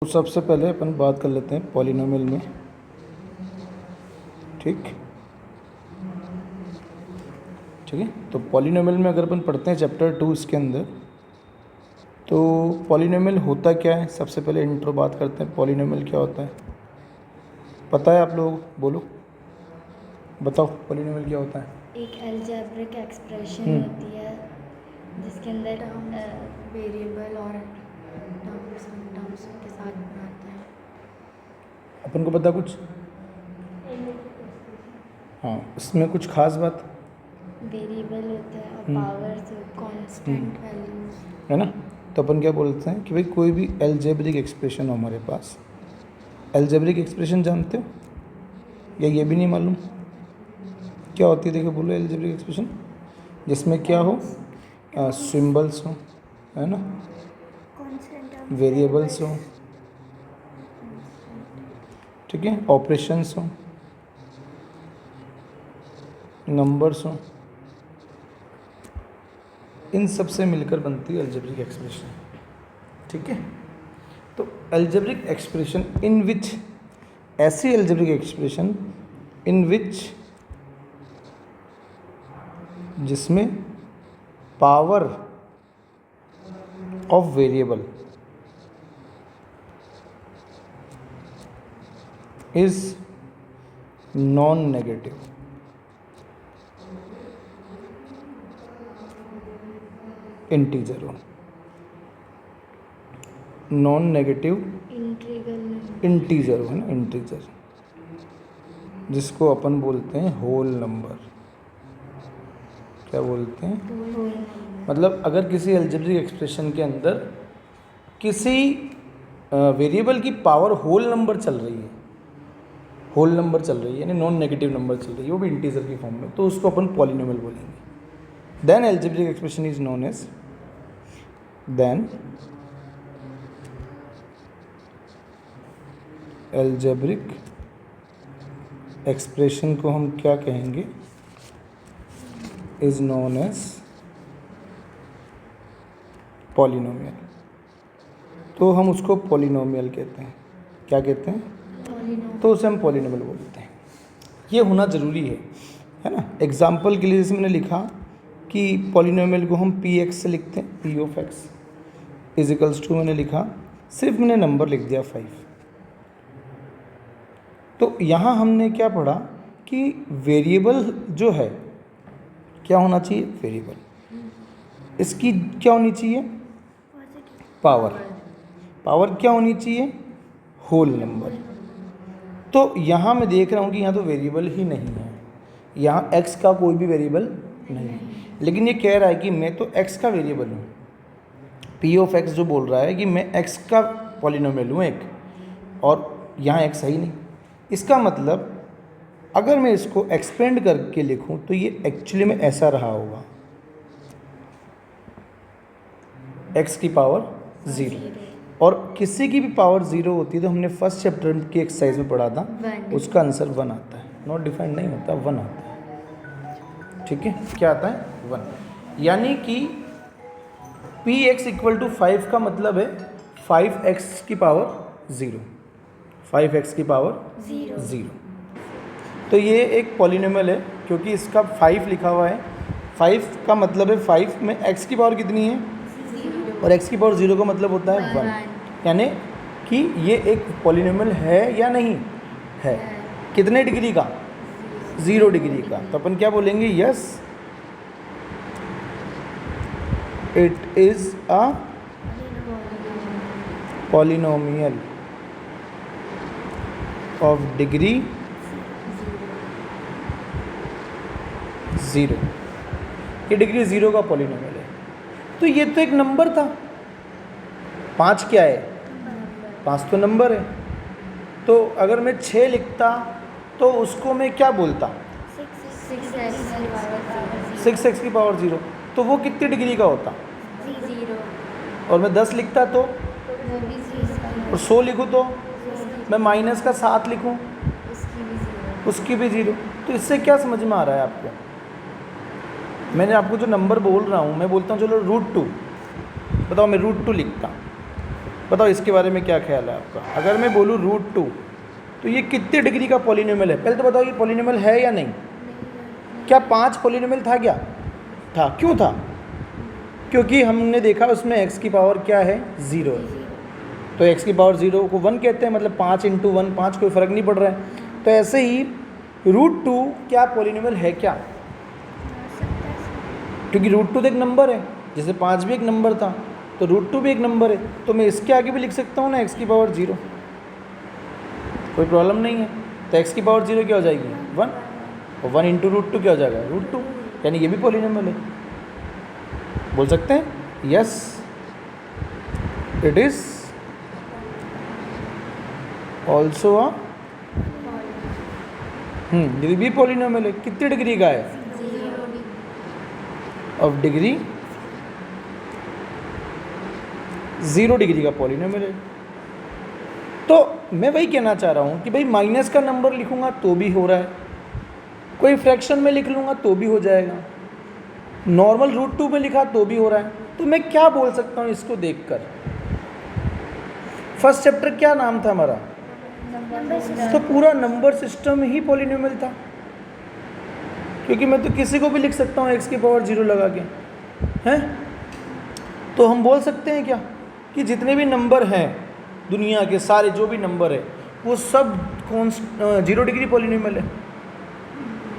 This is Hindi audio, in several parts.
सबसे पहले अपन बात कर लेते हैं पॉलिनोमियल में। ठीक है, तो पॉलिनोमियल में अगर अपन पढ़ते हैं चैप्टर 2 इसके अंदर, तो पॉलिनोमियल होता क्या है। सबसे पहले इंट्रो बात करते हैं, पॉलिनोमियल क्या होता है। पता है आप लोग? बोलो, बताओ पॉलिनोमियल क्या होता है। एक अलजेब्रिक एक्सप्रेशन होती है जिसके अंदर वेरिएबल और टर्म्स के साथ बनाते हैं। अपन को पता कुछ? हाँ, इसमें कुछ खास बात वेरिएबल होता है और पावर्स कांस्टेंट वैल्यूज है ना। तो अपन क्या बोलते हैं कि भाई कोई भी अलजेब्रिक एक्सप्रेशन हो हमारे पास। अलजेब्रिक एक्सप्रेशन जानते हो या ये भी नहीं मालूम क्या होती है? देखो बोलो, अलजेब्रिक एक्सप्रेशन जिसमें क्या हो, सिंबल्स हो, है ना, वेरिएबल्स हो, ठीक है, ऑपरेशंस हो, नंबर्स हो, इन सब से मिलकर बनती है अलजेब्रिक एक्सप्रेशन। ठीक है, तो अलजेब्रिक एक्सप्रेशन इन विच, ऐसी अलजेब्रिक एक्सप्रेशन इन विच जिसमें power of variable is non negative, integer हो, नॉन नेगेटिव इंटीजर हो, है ना, इंटीजर, जिसको अपन बोलते हैं होल नंबर। क्या बोलते हैं? मतलब अगर किसी अलजेब्रिक एक्सप्रेशन के अंदर किसी वेरिएबल की पावर होल नंबर चल रही है, होल नंबर चल रही है यानी नॉन नेगेटिव नंबर चल रही है, वो भी इंटीजर की फॉर्म में, तो उसको अपन पॉलिनोमियल बोलेंगे। Then algebraic expression is known as, then algebraic expression को हम क्या कहेंगे? Is known as polynomial. तो हम उसको पॉलिनोमियल कहते हैं। क्या कहते हैं? तो उसे हम पॉलिनोमियल बोलते हैं। ये होना ज़रूरी है ना। एग्जाम्पल के लिए जैसे मैंने लिखा कि पॉलिनोमियल को हम पी एक्स से लिखते हैं, p of x is equals to, मैंने लिखा, सिर्फ मैंने नंबर लिख दिया 5। तो यहाँ हमने क्या पढ़ा कि वेरिएबल जो है क्या होना चाहिए? वेरिएबल। इसकी क्या होनी चाहिए? पावर। पावर क्या होनी चाहिए? Whole number. तो यहाँ मैं देख रहा हूँ कि यहाँ तो वेरिएबल ही नहीं है, यहाँ x का कोई भी वेरिएबल नहीं है, लेकिन ये कह रहा है कि मैं तो x का वेरिएबल हूँ। p ऑफ x जो बोल रहा है कि मैं x का पॉलिनोमियल हूँ एक, और यहाँ x है ही नहीं। इसका मतलब अगर मैं इसको एक्सपेंड करके लिखूँ तो ये एक्चुअली में ऐसा रहा होगा, x की पावर 0, और किसी की भी पावर 0 होती है तो हमने फर्स्ट चैप्टर की एक्सरसाइज में पढ़ा था, उसका आंसर 1 आता है। नॉट डिफाइंड नहीं होता, 1 आता है। ठीक है, क्या आता है? 1। यानी कि px इक्वल टू 5 का मतलब है 5x की पावर 0, 5x की पावर 0। तो ये एक पॉलिनोमियल है क्योंकि इसका 5 लिखा हुआ है। 5 का मतलब है 5 में x की पावर कितनी है, और x की पावर 0 का मतलब होता है 1। यानी कि ये एक पॉलिनोमियल है या नहीं है। कितने डिग्री का? 0 डिग्री का। तो अपन क्या बोलेंगे? Yes, it is a polynomial of degree 0। ये डिग्री 0 का पॉलिनोमियल है। तो ये तो एक नंबर था। 5 क्या है? 5 तो नंबर है। तो अगर मैं 6 लिखता तो उसको मैं क्या बोलता? 6x की पावर 0। तो वो कितनी डिग्री का होता? 0। और मैं 10 लिखता तो, और 100 लिखूँ तो, मैं माइनस का 7 लिखूँ, उसकी भी 0। तो इससे क्या समझ में आ रहा है आपको? मैंने आपको जो नंबर बोल रहा हूँ, मैं बोलता हूँ चलो √2, बताओ मैं √2 लिखता, बताओ इसके बारे में क्या ख्याल है आपका? अगर मैं बोलूँ √2 तो ये कितने डिग्री का पॉलिनोमियल है? पहले तो बताओ ये पॉलिनोमियल है या नहीं? क्या 5 पॉलिनोमियल था क्या? था। क्यों था? क्योंकि हमने देखा उसमें x की पावर क्या है? 0 है। तो x की पावर 0 को 1 कहते हैं, मतलब 5 × 1 5, कोई फ़र्क नहीं पड़ रहा है। तो ऐसे ही √2 क्या पॉलिनोमियल है क्या? क्योंकि √2 तो एक नंबर है, जैसे 5 भी एक नंबर था, तो √2 भी एक नंबर है, तो मैं इसके आगे भी लिख सकता हूँ ना x की पावर 0, कोई प्रॉब्लम नहीं है। तो x की पावर 0 क्या हो जाएगी? 1, और 1 × √2 क्या हो जाएगा? √2, यानी ये भी पॉलिनोमियल है। बोल सकते हैं yes it is also a ये भी पॉलिनोमियल है। कितनी डिग्री का है? ऑफ डिग्री 0 डिग्री का पॉलिनोमियल है। तो मैं वही कहना चाह रहा हूँ कि भाई माइनस का नंबर लिखूंगा तो भी हो रहा है, कोई फ्रैक्शन में लिख लूँगा तो भी हो जाएगा, नॉर्मल √2 में लिखा तो भी हो रहा है। तो मैं क्या बोल सकता हूँ इसको देखकर? फर्स्ट चैप्टर क्या नाम था हमारा? तो पूरा नंबर सिस्टम ही पॉलिनोमियल था, क्योंकि मैं तो किसी को भी लिख सकता हूँ x की पावर 0 लगा के, हैं? तो हम बोल सकते हैं क्या कि जितने भी नंबर हैं दुनिया के, सारे जो भी नंबर है वो सब 0 डिग्री पॉलिनोमियल है,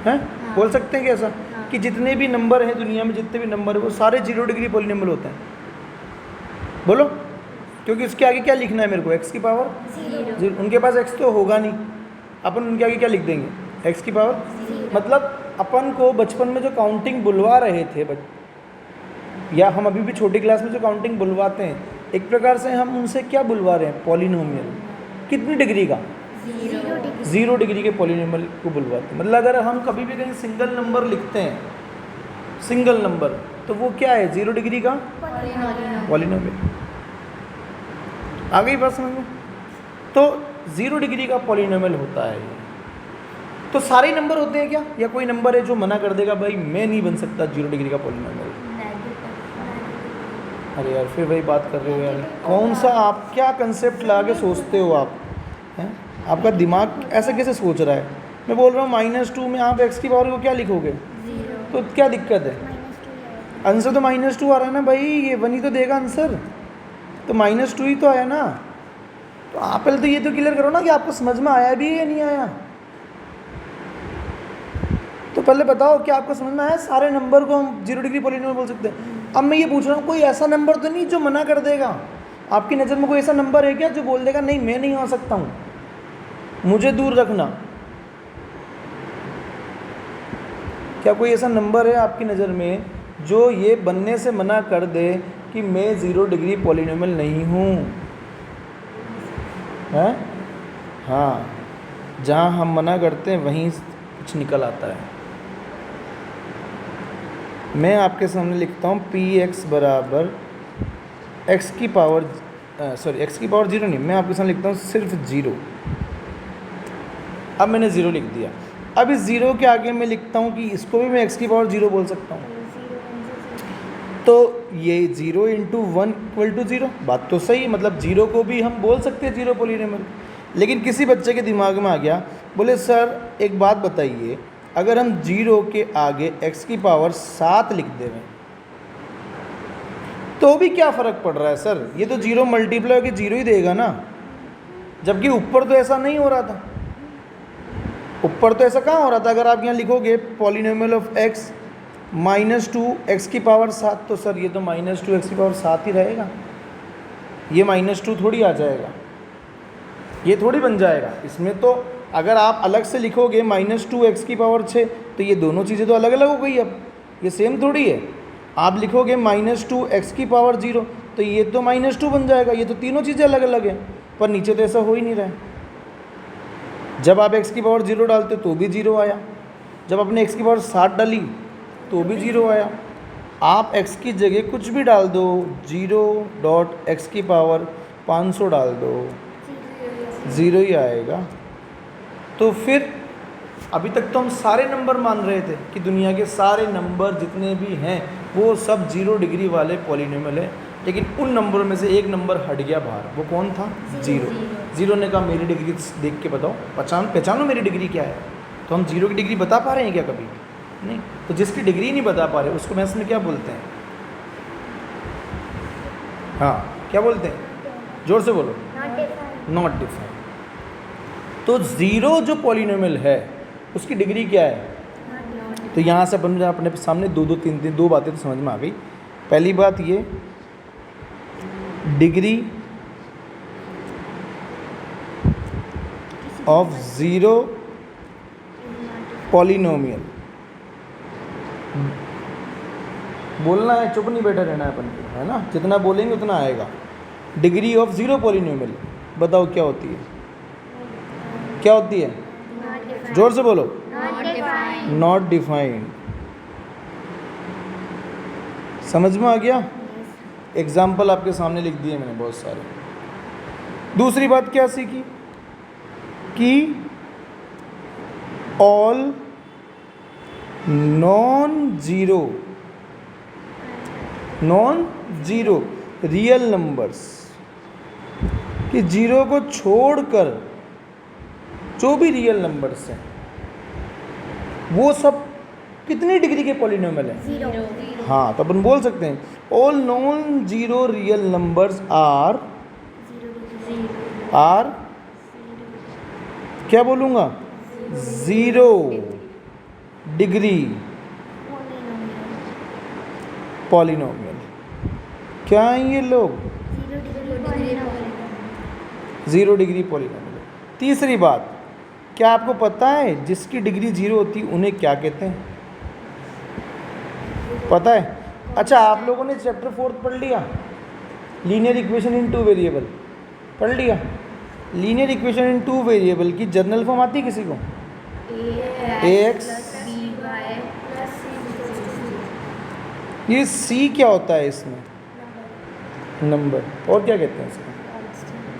हैं? बोल सकते हैं क्या ऐसा कि जितने भी नंबर हैं दुनिया में, जितने भी नंबर है वो सारे 0 डिग्री पॉलिनोमियल होते हैं? बोलो, क्योंकि उसके आगे क्या लिखना है मेरे को? x की पावर 0। उनके पास x तो होगा नहीं, अपन उनके आगे क्या लिख देंगे? x की पावर 0। मतलब अपन को बचपन में जो काउंटिंग बुलवा रहे थे या हम अभी भी छोटी क्लास में जो काउंटिंग बुलवाते हैं, एक प्रकार से हम उनसे क्या बुलवा रहे हैं? पॉलिनोमियल। कितनी डिग्री का? 0 डिग्री के पॉलिनोमियल को बुलवाते हैं। मतलब अगर हम कभी भी कहीं सिंगल नंबर लिखते हैं, सिंगल नंबर, तो वो क्या है? 0 डिग्री का पॉलिनोमियल। आ गई बात समझ में? तो 0 डिग्री का पॉलिनोमियल होता है। तो सारे नंबर होते हैं क्या, या कोई नंबर है जो मना कर देगा भाई मैं नहीं बन सकता 0 डिग्री का पॉलिनोमियल? अरे यार फिर वही बात कर रहे हो यार, कौन सा आप क्या कंसेप्ट ला के सोचते हो आप, हैं? आपका दिमाग ऐसा कैसे सोच रहा है? मैं बोल रहा हूँ -2 में आप x की पावर को क्या लिखोगे? 0। तो क्या दिक्कत है? आंसर तो -2 आ रहा है ना भाई, ये 1 ही तो देगा आंसर, तो -2 ही तो आया ना। तो आप पहले तो ये तो क्लियर करो ना कि आपको समझ में आया भी है या नहीं आया। तो पहले बताओ कि आपको समझ में आया सारे नंबर को हम 0 डिग्री पॉलिनोमियल बोल सकते हैं? अब मैं ये पूछ रहा हूँ, कोई ऐसा नंबर तो नहीं जो मना कर देगा? आपकी नज़र में कोई ऐसा नंबर है क्या जो बोल देगा नहीं मैं नहीं आ सकता हूँ, मुझे दूर रखना? क्या कोई ऐसा नंबर है आपकी नज़र में जो ये बनने से मना कर दे कि मैं 0 डिग्री पॉलिनोमियल नहीं हूँ? हैं? हाँ, जहाँ हम मना करते हैं वहीं कुछ निकल आता है। मैं आपके सामने लिखता हूँ px बराबर x की पावर x की पावर 0 नहीं, मैं आपके सामने लिखता हूँ सिर्फ 0। अब मैंने 0 लिख दिया। अब इस 0 के आगे मैं लिखता हूँ कि इसको भी मैं x की पावर 0 बोल सकता हूँ। तो ये 0 × 1 = 0, बात तो सही, मतलब 0 को भी हम बोल सकते हैं 0 पॉलिनोमियल। लेकिन किसी बच्चे के दिमाग में आ गया, बोले सर एक बात बताइए, अगर हम 0 के आगे x की पावर 7 लिख दें तो भी क्या फ़र्क पड़ रहा है सर? ये तो 0 मल्टीप्लाई होकर 0 ही देगा ना, जबकि ऊपर तो ऐसा नहीं हो रहा था। ऊपर तो ऐसा कहाँ हो रहा था? अगर आप यहाँ लिखोगे पॉलिनोमियल ऑफ x -2 x की पावर 7, तो सर ये तो -2 x की पावर 7 ही रहेगा, ये -2 थोड़ी आ जाएगा, ये थोड़ी बन जाएगा। इसमें तो अगर आप अलग से लिखोगे -2 x की पावर 6, तो ये दोनों चीज़ें तो अलग अलग हो गई, अब ये सेम थोड़ी है। आप लिखोगे -2 x की पावर 0, तो ये तो -2 बन जाएगा, ये तो तीनों चीज़ें अलग अलग हैं, पर नीचे तो ऐसा हो ही नहीं रहा है। जब आप x की पावर 0 डालते तो भी 0 आया, जब आपने x की पावर 7 डाली तो भी 0 आया। आप x की जगह कुछ भी डाल दो, 0.x की पावर 500 डाल दो, 0 ही आएगा। तो फिर अभी तक तो हम सारे नंबर मान रहे थे कि दुनिया के सारे नंबर जितने भी हैं वो सब 0 डिग्री वाले पॉलिनोमियल है, लेकिन उन नंबरों में से एक नंबर हट गया बाहर, वो कौन था? जीरो। जीरो ने कहा मेरी डिग्री देख के बताओ, पहचानो मेरी डिग्री क्या है। तो हम जीरो की डिग्री बता पा रहे हैं क्या कभी? नहीं। तो जिसकी डिग्री नहीं बता पा रहे उसको मैथ्स में क्या बोलते हैं? हाँ, क्या बोलते हैं? जोर से बोलो। Not defined. तो ज़ीरो जो पॉलिनोमियल है उसकी डिग्री क्या है? तो यहाँ से अपन अपने सामने दो बातें तो समझ में आ गई। पहली बात ये, डिग्री ऑफ ज़ीरो पॉलिनोमियल, बोलना है, चुप नहीं बैठा रहना है अपन को, है ना? जितना बोलेंगे उतना आएगा। डिग्री ऑफ ज़ीरो पॉलिनोमियल बताओ क्या होती है? क्या होती है? जोर से बोलो। Not defined. समझ में आ गया? एग्जाम्पल आपके सामने लिख दिए मैंने बहुत सारे। दूसरी बात क्या सीखी कि all non zero real numbers, कि जीरो को छोड़कर जो भी रियल नंबर्स हैं वो सब कितनी डिग्री के पॉलिनोमियल हैं? जीरो। हाँ, तो अपन बोल सकते हैं all non zero real numbers are क्या बोलूँगा? Zero degree polynomial. क्या हैं ये लोग? Zero degree polynomial. तीसरी बात, क्या आपको पता है जिसकी डिग्री ज़ीरो होती है उन्हें क्या कहते हैं? पता है? अच्छा, आप लोगों ने चैप्टर 4 पढ़ लिया, linear equation in two variable पढ़ लिया? Linear equation in two variable की जर्नल फॉर्म आती है किसी को? ax। ये c क्या होता है इसमें? नंबर। और क्या कहते हैं इसको?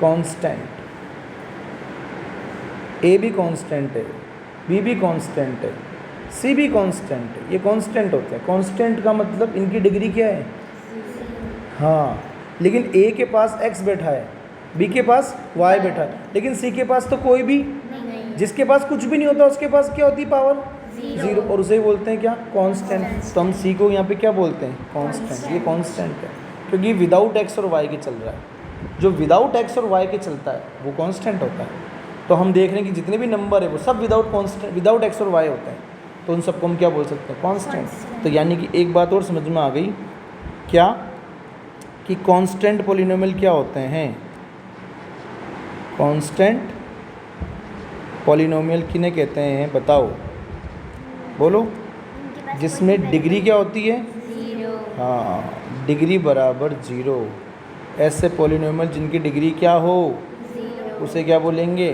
कांस्टेंट। a भी कांस्टेंट है, b भी कांस्टेंट है, c भी कांस्टेंट है। ये कांस्टेंट होता है। कांस्टेंट का मतलब इनकी डिग्री क्या है? हाँ, लेकिन a के पास x बैठा है, b के पास y बैठा है, लेकिन c के पास तो कोई भी नहीं। जिसके पास कुछ भी नहीं होता उसके पास क्या होती है? Power zero. और उसे बोलते हैं क्या? कांस्टेंट। तो हम c को यहाँ पे क्या बोलते हैं? कांस्टेंट। ये कांस्टेंट है क्योंकि विदाउट x और y के चल रहा है। जो विदाउट x और y के चलता है वो कांस्टेंट होता है। तो हम देख रहे हैं कि जितने भी नंबर है वो सब विदाउट x और y होते हैं, तो उन सबको हम क्या बोल सकते हैं? कांस्टेंट। तो यानी कि एक बात और समझ में आ गई, क्या? कि कांस्टेंट पॉलिनोमियल क्या होते हैं? कांस्टेंट पॉलिनोमियल किन्हें कहते हैं? बताओ, बोलो। जिसमें डिग्री क्या होती है? हाँ, डिग्री बराबर ज़ीरो। ऐसे पॉलिनोमियल जिनकी डिग्री क्या हो उसे क्या बोलेंगे?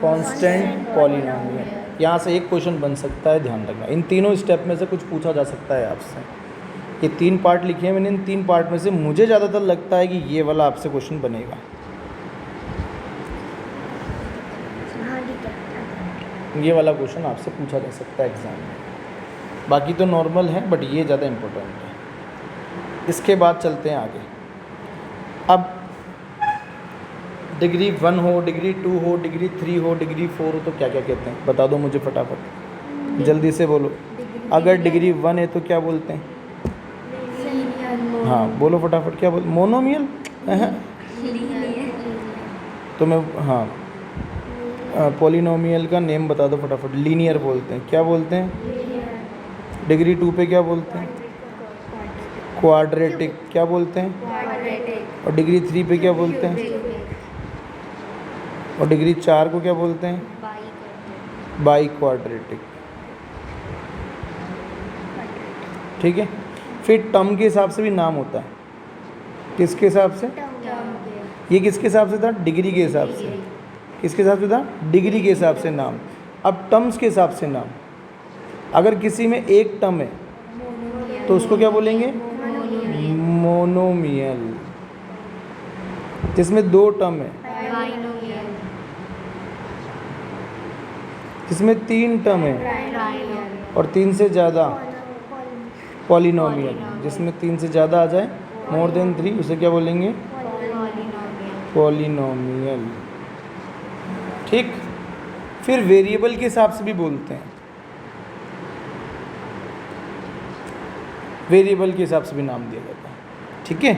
Constant polynomial. यहाँ से एक क्वेश्चन बन सकता है, ध्यान रखना। इन तीनों स्टेप में से कुछ पूछा जा सकता है आपसे। ये 3 पार्ट लिखे हैं मैंने, इन 3 पार्ट में से मुझे ज़्यादातर लगता है कि ये वाला आपसे क्वेश्चन बनेगा। ये वाला क्वेश्चन आपसे पूछा जा सकता है एग्ज़ाम में। बाकी तो नॉर्मल है, बट ये ज़्यादा इम्पोर्टेंट है। इसके बाद चलते हैं आगे। अब डिग्री 1 हो, डिग्री 2 हो, डिग्री 3 हो, डिग्री 4 हो तो क्या क्या कहते हैं? बता दो मुझे फटाफट, जल्दी से बोलो। अगर डिग्री 1 है तो क्या बोलते हैं? हाँ, बोलो फटाफट, क्या बोल? मोनोमियल? तो मैं, हाँ, पॉलिनोमियल का नेम बता दो फटाफट। लीनियर बोलते हैं। क्या बोलते हैं? डिग्री 2 पे क्या बोलते हैं? क्वाड्रेटिक। क्या बोलते हैं? और डिग्री 3 पे क्या बोलते हैं? और डिग्री 4 को क्या बोलते हैं? By quadratic. ठीक है। फिर टर्म के हिसाब से भी नाम होता है। किसके हिसाब से? ये किसके हिसाब से था? डिग्री के हिसाब से। किसके हिसाब से था? डिग्री के हिसाब से नाम। अब टर्म्स के हिसाब से नाम। अगर किसी में एक टर्म है तो उसको क्या बोलेंगे? मोनोमियल। जिसमें 2 टर्म है, जिसमें 3 टर्म है और 3 से ज़्यादा, पॉलिनोमियल। जिसमें 3 से ज़्यादा आ जाए मोर देन 3 उसे क्या बोलेंगे? पॉलिनोमियल। पॉलिनोमियल। ठीक। फिर वेरिएबल के हिसाब से भी बोलते हैं, वेरिएबल के हिसाब से भी नाम दिया जाता है। ठीक है,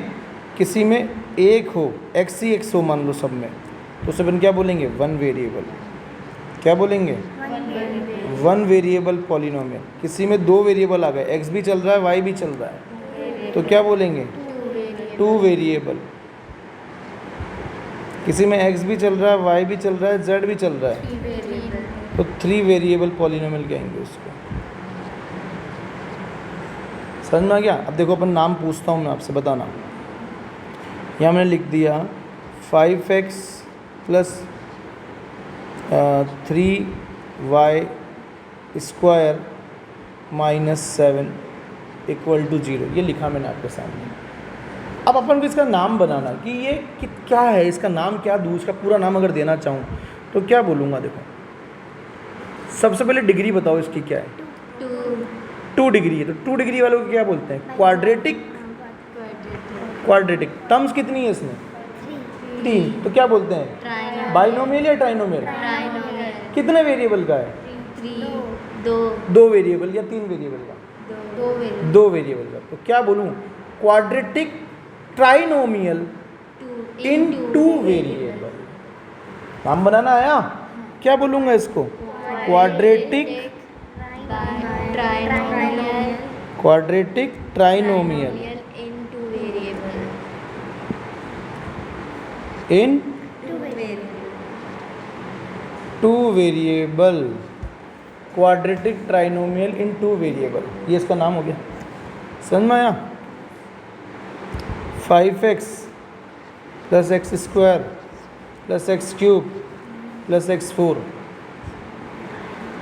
किसी में एक हो, एक्स ही एक्स हो मान लो सब में, तो उसे अपन क्या बोलेंगे? One variable. क्या बोलेंगे? One variable polynomial. किसी में दो वेरिएबल आ गए, एक्स भी चल रहा है वाई भी चल रहा है, तो क्या बोलेंगे? Two variable. किसी में एक्स भी चल रहा है वाई भी चल रहा है जेड भी चल रहा है, तो थ्री वेरिएबल पॉलिनोमियल कहेंगे उसको। समझ में आ गया? अब देखो अपन नाम पूछता हूँ मैं आपसे, बताना। यहाँ मैंने लिख दिया 5x plus 3y square minus 7 equal to 0। ये लिखा मैंने आपके सामने। अब अपन को इसका नाम बनाना कि ये क्या है, इसका नाम क्या दूँ, इसका पूरा नाम अगर देना चाहूँ तो क्या बोलूँगा? देखो, सबसे पहले डिग्री बताओ इसकी क्या है? 2 डिग्री है, तो 2 डिग्री वालों को क्या बोलते हैं? क्वाड्रेटिक। क्वाड्रेटिक। टर्म्स कितनी है इसमें? 3। तो क्या बोलते हैं? बाइनोमियल या ट्राइनोमियल? कितने वेरिएबल का है? 2 वेरिएबल या 3 वेरिएबल का? 2 वेरिएबल का। तो क्या बोलूँ? क्वाड्रेटिक ट्राइनोमियल इन 2 वेरिएबल। नाम बनाना आया? क्या बोलूँगा इसको? क्वाड्रेटिक ट्राइनोमियल इन 2 वेरिएबल। क्वाड्रेटिक ट्राइनोमियल इन 2 वेरिएबल, ये इसका नाम हो गया। समझ में आया? 5x plus x square plus x cube plus x 4।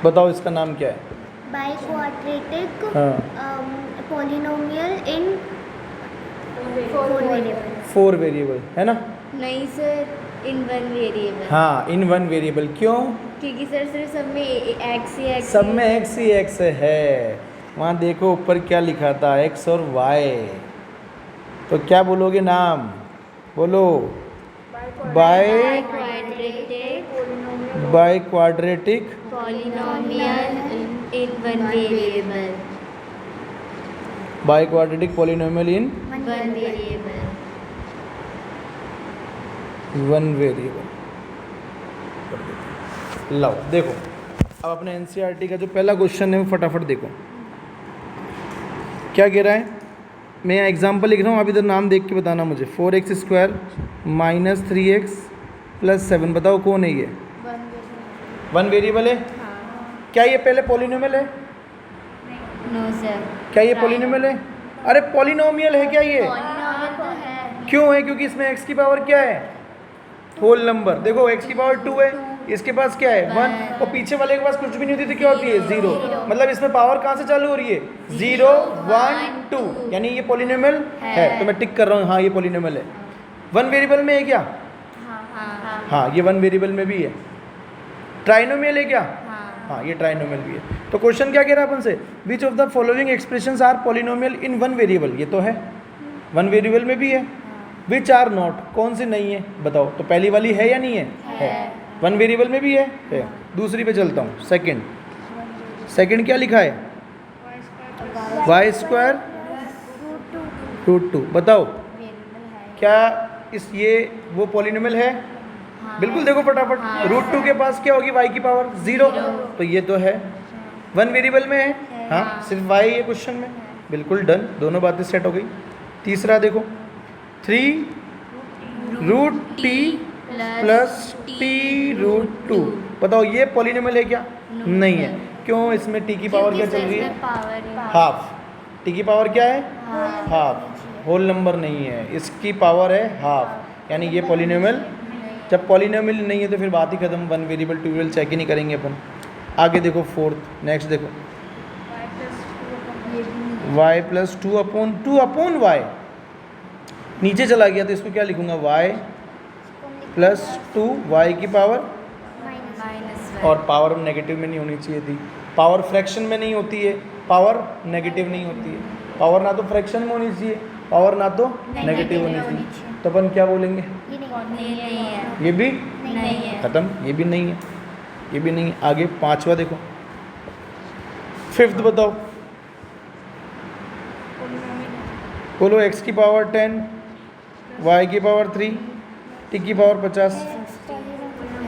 बताओ इसका नाम क्या है? बाई क्वाड्रेटिक हाँ, पॉलिनोमियल इन 4 वेरिएबल है ना? नहीं सर, इन 1 वेरिएबल। हाँ, इन 1 वेरिएबल। क्यों? क्योंकि सर सिर्फ सब में एक्स ही एक्स। सब में एक्स ही एक्स है। वहाँ देखो ऊपर क्या लिखा था? एक्स और वाई। तो क्या बोलोगे नाम? बोलो। By quadratic polynomial in 1 variable. By quadratic polynomial in 1 variable. 1 variable. लाओ देखो, अब अपने एनसीईआरटी का जो पहला क्वेश्चन है वो फटाफट देखो क्या कह रहा है। मैं यहाँ एग्जाम्पल लिख रहा हूँ, आप इधर नाम देख के बताना मुझे। 4x square minus 3x plus 7। बताओ कौन है ये? 1 वेरिएबल है। क्या ये पहले पॉलिनोमियल है? No sir. क्या ये पॉलिनोमियल है? अरे पॉलिनोमियल है क्या ये? पॉलिनोमियल तो है। क्यों है? क्योंकि इसमें x की पावर क्या है? Whole number. देखो x की पावर 2 है, इसके पास क्या है? 1, और पीछे वाले के पास कुछ भी नहीं होती तो क्या होती है? 0। मतलब इसमें पावर कहाँ से चालू हो रही है? 0 1 2, यानी ये पॉलिनोमियल है। तो मैं टिक कर रहा हूँ, हाँ ये पॉलिनोमियल है। 1 वेरिएबल में है क्या? हाँ, ये 1 वेरिएबल में भी है। ट्राइनोमियल है क्या? हाँ, ये ट्राइनोमियल भी है। तो क्वेश्चन क्या कह रहा है अपन से? Which of the following expressions are polynomial in 1 variable? ये तो है, 1 वेरिएबल में भी है। Which are not? कौन सी नहीं है बताओ? तो पहली वाली है या नहीं है? है। 1 वेरिएबल में भी है। दूसरी पे चलता हूँ, सेकंड क्या लिखा है? Y square root 2। बताओ क्या ये वो पॉलिनोमियल है? बिल्कुल, देखो फटाफट। रूट 2 के पास क्या होगी? वाई की पावर 0। तो ये तो है, 1 वेरिएबल में है। हाँ, सिर्फ वाई है क्वेश्चन में। बिल्कुल डन, दोनों बातें सेट हो गई। तीसरा देखो, 3 root t plus t root 2। बताओ ये पॉलिनोमियल है क्या? नहीं है। क्यों? इसमें टी की पावर क्या चल रही है? हाफ। टी की पावर क्या है? हाफ। होल नंबर नहीं है, इसकी पावर है हाफ, यानी ये पॉलिनोमियल। जब पॉलिनोमियल नहीं है तो फिर बात ही खत्म। 1 वेरिएबल 2 वेरिएबल चेक ही नहीं करेंगे अपन। आगे देखो फोर्थ, नेक्स्ट देखो, y प्लस 2 अपॉन y। नीचे चला गया तो इसको क्या लिखूंगा? y प्लस 2 y की पावर, और पावर नेगेटिव में नहीं होनी चाहिए थी। पावर फ्रैक्शन में नहीं होती है, पावर नेगेटिव नहीं होती है। पावर ना तो फ्रैक्शन में होनी चाहिए पावर ना तो नेगेटिव होनी चाहिए, तो अपन क्या बोलेंगे? ये नहीं नहीं है, ये भी नहीं है, खत्म, ये भी नहीं है, ये भी नहीं है। आगे पांचवा देखो, फिफ्थ बताओ, बोलो x की पावर 10, y की पावर 3, t की पावर 50।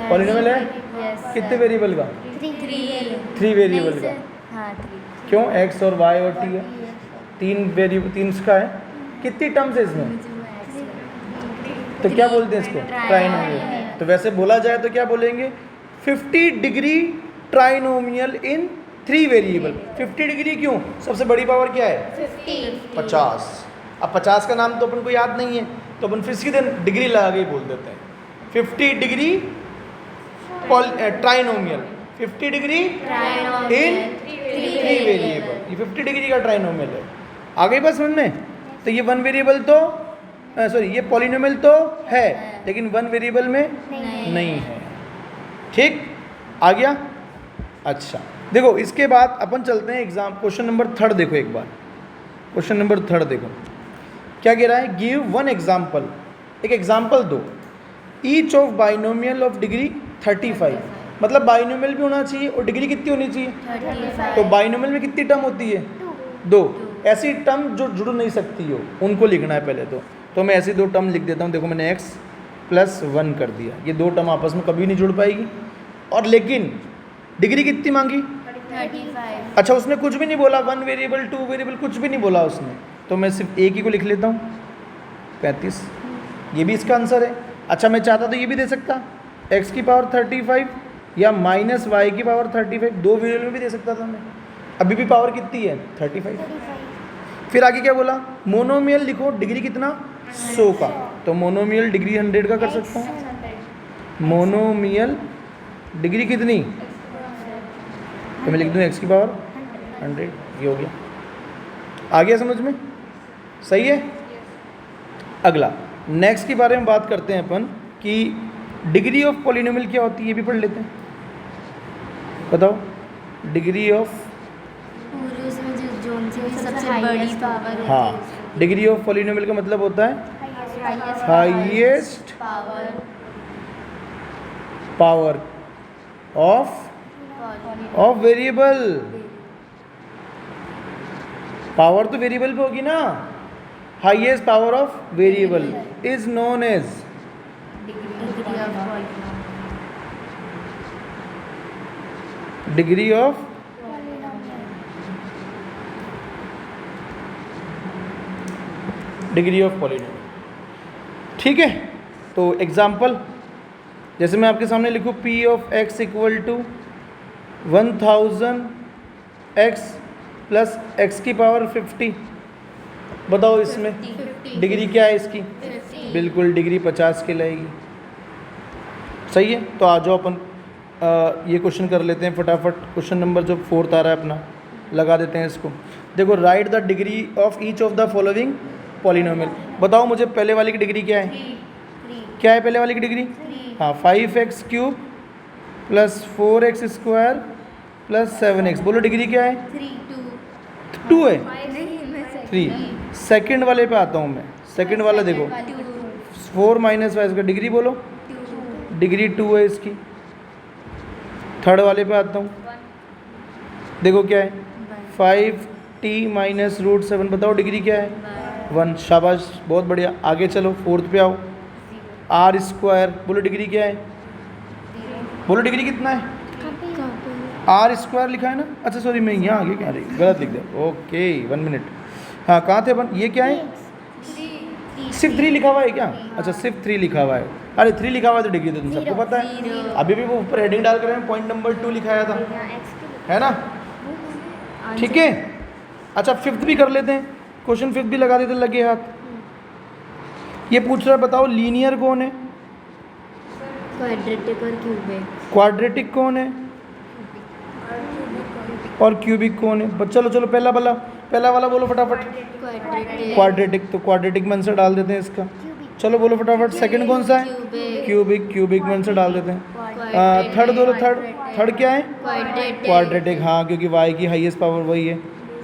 पॉलिनोमियल है कितने वेरिएबल का? 3 वेरिएबल का। हाँ 3 क्यों? x और y और t है, 3 वेरिएबल, 3 का है। कितनी टर्म्स है इसमें? तो क्या बोलते हैं इसको? ट्राइनोमियल। तो वैसे बोला जाए तो क्या बोलेंगे? 50 डिग्री ट्राइनोमियल इन 3 वेरिएबल। 50 डिग्री क्यों? सबसे बड़ी पावर क्या है? 50। अब 50 का नाम तो अपन को याद नहीं है, तो अपन फिर सीधे डिग्री लगा के ही बोल देते हैं 50 degree trinomial, 50 degree in 3 variable. ये 50 डिग्री का ट्राइनोमियल है। आ गई बात समझ में? तो ये 1 वेरिएबल तो सॉरी, ये पॉलिनोमियल तो है लेकिन 1 वेरिएबल में नहीं है। ठीक, आ गया? अच्छा, देखो इसके बाद अपन चलते हैं एग्जाम, क्वेश्चन नंबर 3 देखो एक बार। क्वेश्चन नंबर 3 देखो क्या कह रहा है? गिव 1 एग्जाम्पल, एक एग्जाम्पल दो। Each of binomial of degree 35, मतलब बाइनोमियल भी होना चाहिए और डिग्री कितनी होनी चाहिए? 35। तो बाइनोमियल में कितनी टर्म होती है? 2। ऐसी टर्म जो जुड़ नहीं सकती हो उनको लिखना है पहले तो मैं ऐसी 2 टर्म लिख देता हूँ। देखो मैंने x + 1 कर दिया, ये 2 टर्म आपस में कभी नहीं जुड़ पाएगी। और लेकिन डिग्री कितनी मांगी? 35। अच्छा, उसने कुछ भी नहीं बोला, 1 वेरिएबल 2 वेरिएबल कुछ भी नहीं बोला उसने, तो मैं सिर्फ एक ही को लिख लेता हूँ 35। ये भी इसका आंसर है। अच्छा, मैं चाहता तो ये भी दे सकता, x की पावर 35 या -y की पावर 35, 2 वेरिएबल में भी दे सकता था मैं। अभी भी पावर कितनी है? 35। फिर आगे क्या बोला? मोनोमियल लिखो, डिग्री कितना? 100 का। तो मोनोमियल डिग्री 100 का कर सकता हूँ। मोनोमियल डिग्री कितनी? तो मैं लिख दूँ x की पावर 100, ये हो गया। आ गया समझ में? सही है। अगला नेक्स्ट के बारे में बात करते हैं अपन कि डिग्री ऑफ पॉलिनोमियल क्या होती है, ये भी पढ़ लेते हैं। बताओ, डिग्री ऑफ, पूरी उसमें जो जोन से सबसे बड़ी पावर हाँ, डिग्री ऑफ पॉलिनोमियल का मतलब होता है highest power of variable. Power तो वेरिएबल पे होगी ना, highest power of variable is known as degree of polynomial. ठीक है, तो एग्जाम्पल जैसे मैं आपके सामने लिखूँ p of x equal to 1000 x plus x की पावर 50। बताओ इसमें डिग्री क्या है इसकी? बिल्कुल, डिग्री 50 कहलाएगी। सही है। तो आ जाओ अपन ये क्वेश्चन कर लेते हैं फटाफट। क्वेश्चन नंबर जो 4 आ रहा है अपना, लगा देते हैं इसको। देखो, right the degree of each of the following polynomial. बताओ मुझे पहले वाली की डिग्री क्या है? क्या है पहले वाली की डिग्री? हाँ, 5x³ plus 4x² plus 7x। बोलो डिग्री क्या है? 2 है। 3। सेकंड वाले पे आता हूँ मैं। सेकंड वाला देखो, 4 - y इसका डिग्री बोलो, डिग्री 2 है इसकी। थर्ड वाले पे आता हूँ, देखो क्या है? 5t - √7। बताओ डिग्री क्या है? 1। शाबाश, बहुत बढ़िया। आगे चलो, फोर्थ पे आओ, r²। बोलो डिग्री क्या है? बोलो डिग्री कितना है? r² लिखा है ना? अच्छा सॉरी, मैं यहाँ आगे क्या गलत लिख दिया। Okay, 1 minute. हाँ, कहाँ थे अपन? ये क्या है? सिर्फ 3 लिखा हुआ है क्या? अच्छा, सिर्फ 3 लिखा हुआ है। अरे 3 लिखा हुआ है तो डिग्री तो तुम सबको पता है। अभी भी वो ऊपर हेडिंग डाल कर पॉइंट नंबर 2 लिखाया था, है ना? ठीक है। अच्छा, फिफ्थ भी कर लेते हैं। क्वेश्चन फिफ्थ भी लगा देते, लगे हाथ। ये पूछ रहा है, बताओ लीनियर कौन है? क्वाड्रेटिक और क्यूबिक। क्वाड्रेटिक कौन है? और क्यूबिक कौन है? चलो चलो, पहला वाला बोलो फटाफट। क्वाड्रेटिक। तो क्वाड्रेटिक में आंसर डाल देते हैं इसका। चलो बोलो फटाफट। सेकंड कौन सा है? क्यूबिक में आंसर डाल देते हैं। थर्ड बोलो। थर्ड क्या है? क्वाड्रेटिक। हाँ, क्योंकि y की हाईएस्ट पावर वही है।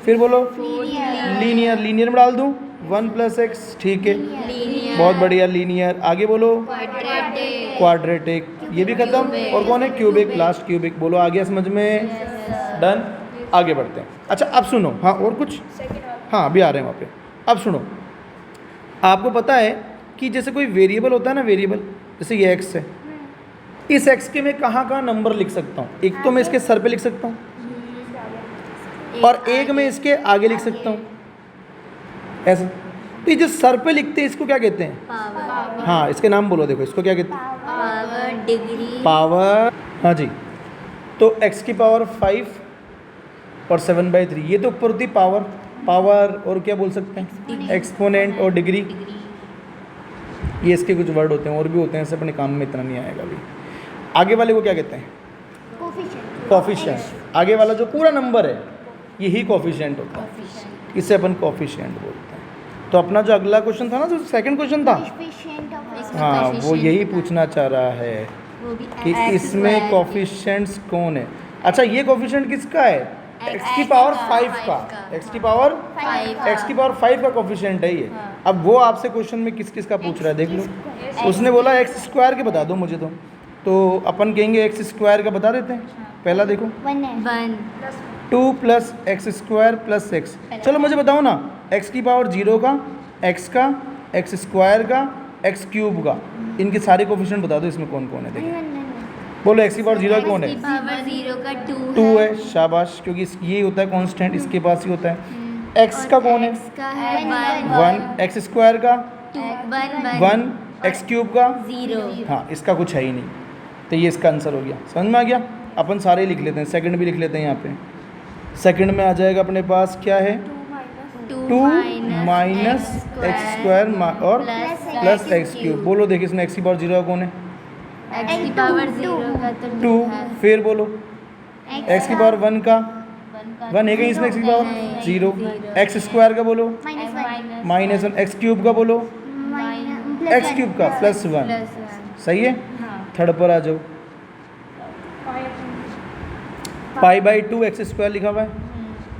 फिर बोलो लीनियर में डाल दूँ 1 प्लस एक्स, ठीक है, लीनियर, बहुत बढ़िया, लीनियर। आगे बोलो, क्वाड्रेटिक, क्वाड्रेटिक, ये भी खत्म। और कौन है? Cubic, last cubic. बोलो आ गया समझ में? डन। आगे बढ़ते हैं। अच्छा अब सुनो, हाँ और कुछ? हाँ अभी आ रहे हैं वहाँ पे। अब सुनो, आपको पता है कि जैसे कोई वेरिएबल होता है ना, वेरिएबल जैसे ये एक्स है, इस एक्स के मैं कहाँ कहाँ नंबर लिख सकता हूँ? एक तो मैं इसके सर पे लिख सकता हूँ और एक मैं इसके आगे लिख सकता हूँ, ऐसा। तो ये जो सर पे लिखते हैं इसको क्या कहते हैं? पावर, हाँ इसके नाम बोलो, देखो इसको क्या कहते हैं? Power, degree, power. हाँ जी, तो x की पावर 5 और 7/3, ये तो ऊपर होती पावर। पावर और क्या बोल सकते हैं? एक्सपोनेंट और डिग्री। ये इसके कुछ वर्ड होते हैं, और भी होते हैं, ऐसे अपने काम में इतना नहीं आएगा अभी। आगे वाले को क्या कहते हैं? कोफिशिएंट। कॉफिशिएंट। आगे वाला जो पूरा नंबर है यही कॉफिशिएंट होता है, इसे अपन कॉफिशिएंट बोलते हैं। तो अपना जो अगला क्वेश्चन था ना, जो सेकंड क्वेश्चन था, कोफिशिएंट ऑफ हाँ वो यही पूछना चाह रहा है वो भी कि इसमें कॉफिशिएंट्स कौन है। अच्छा ये कॉफिशिएंट किसका है? x की पावर 5 का, x की पावर 5 का कॉफिशिएंट है ये। अब वो आपसे क्वेश्चन में किस किस का पूछ रहा है देख लो। उसने बोला x स्क्वायर के बता दो मुझे, तो अपन कहेंगे x स्क्वायर का बता देते हैं। पहला देखो 1 है। 1, 2 plus x square plus x. चलो मुझे बताओ ना, x की पावर 0 का, x का, x स्क्वायर का, x क्यूब का, इनके सारे कोफिशिएंट बता दो इसमें कौन कौन है। देखिए बोलो x की पावर 0 कौन है? पावर 0 का 2 है, शाबाश, क्योंकि ये होता है कांस्टेंट, इसके पास ही होता है। x का कौन है? x का है 1। x स्क्वायर का 1, x क्यूब का 0। हाँ इसका कुछ है ही नहीं, तो ये इसका आंसर हो गया। समझ में आ गया? अपन सारे लिख लेते हैं, सेकंड भी लिख लेते हैं यहाँ पे। सेकंड में आ जाएगा अपने पास क्या है? 2 माइनस एक्स स्क्वायर और प्लस एक्स क्यूब। बोलो देखिए इसमें x की पावर 0 कौन है? x की पावर 0 का तो 2। फिर बोलो x की पावर 1 का 1 है कहीं इसमें? x की पावर 0। एक्स स्क्वायर का बोलो -1 माइनस 1। एक्स क्यूब का बोलो एक्स क्यूब का प्लस 1। सही है। थर्ड पर आ जाओ, π/2 एक्स स्क्वायर लिखा हुआ है,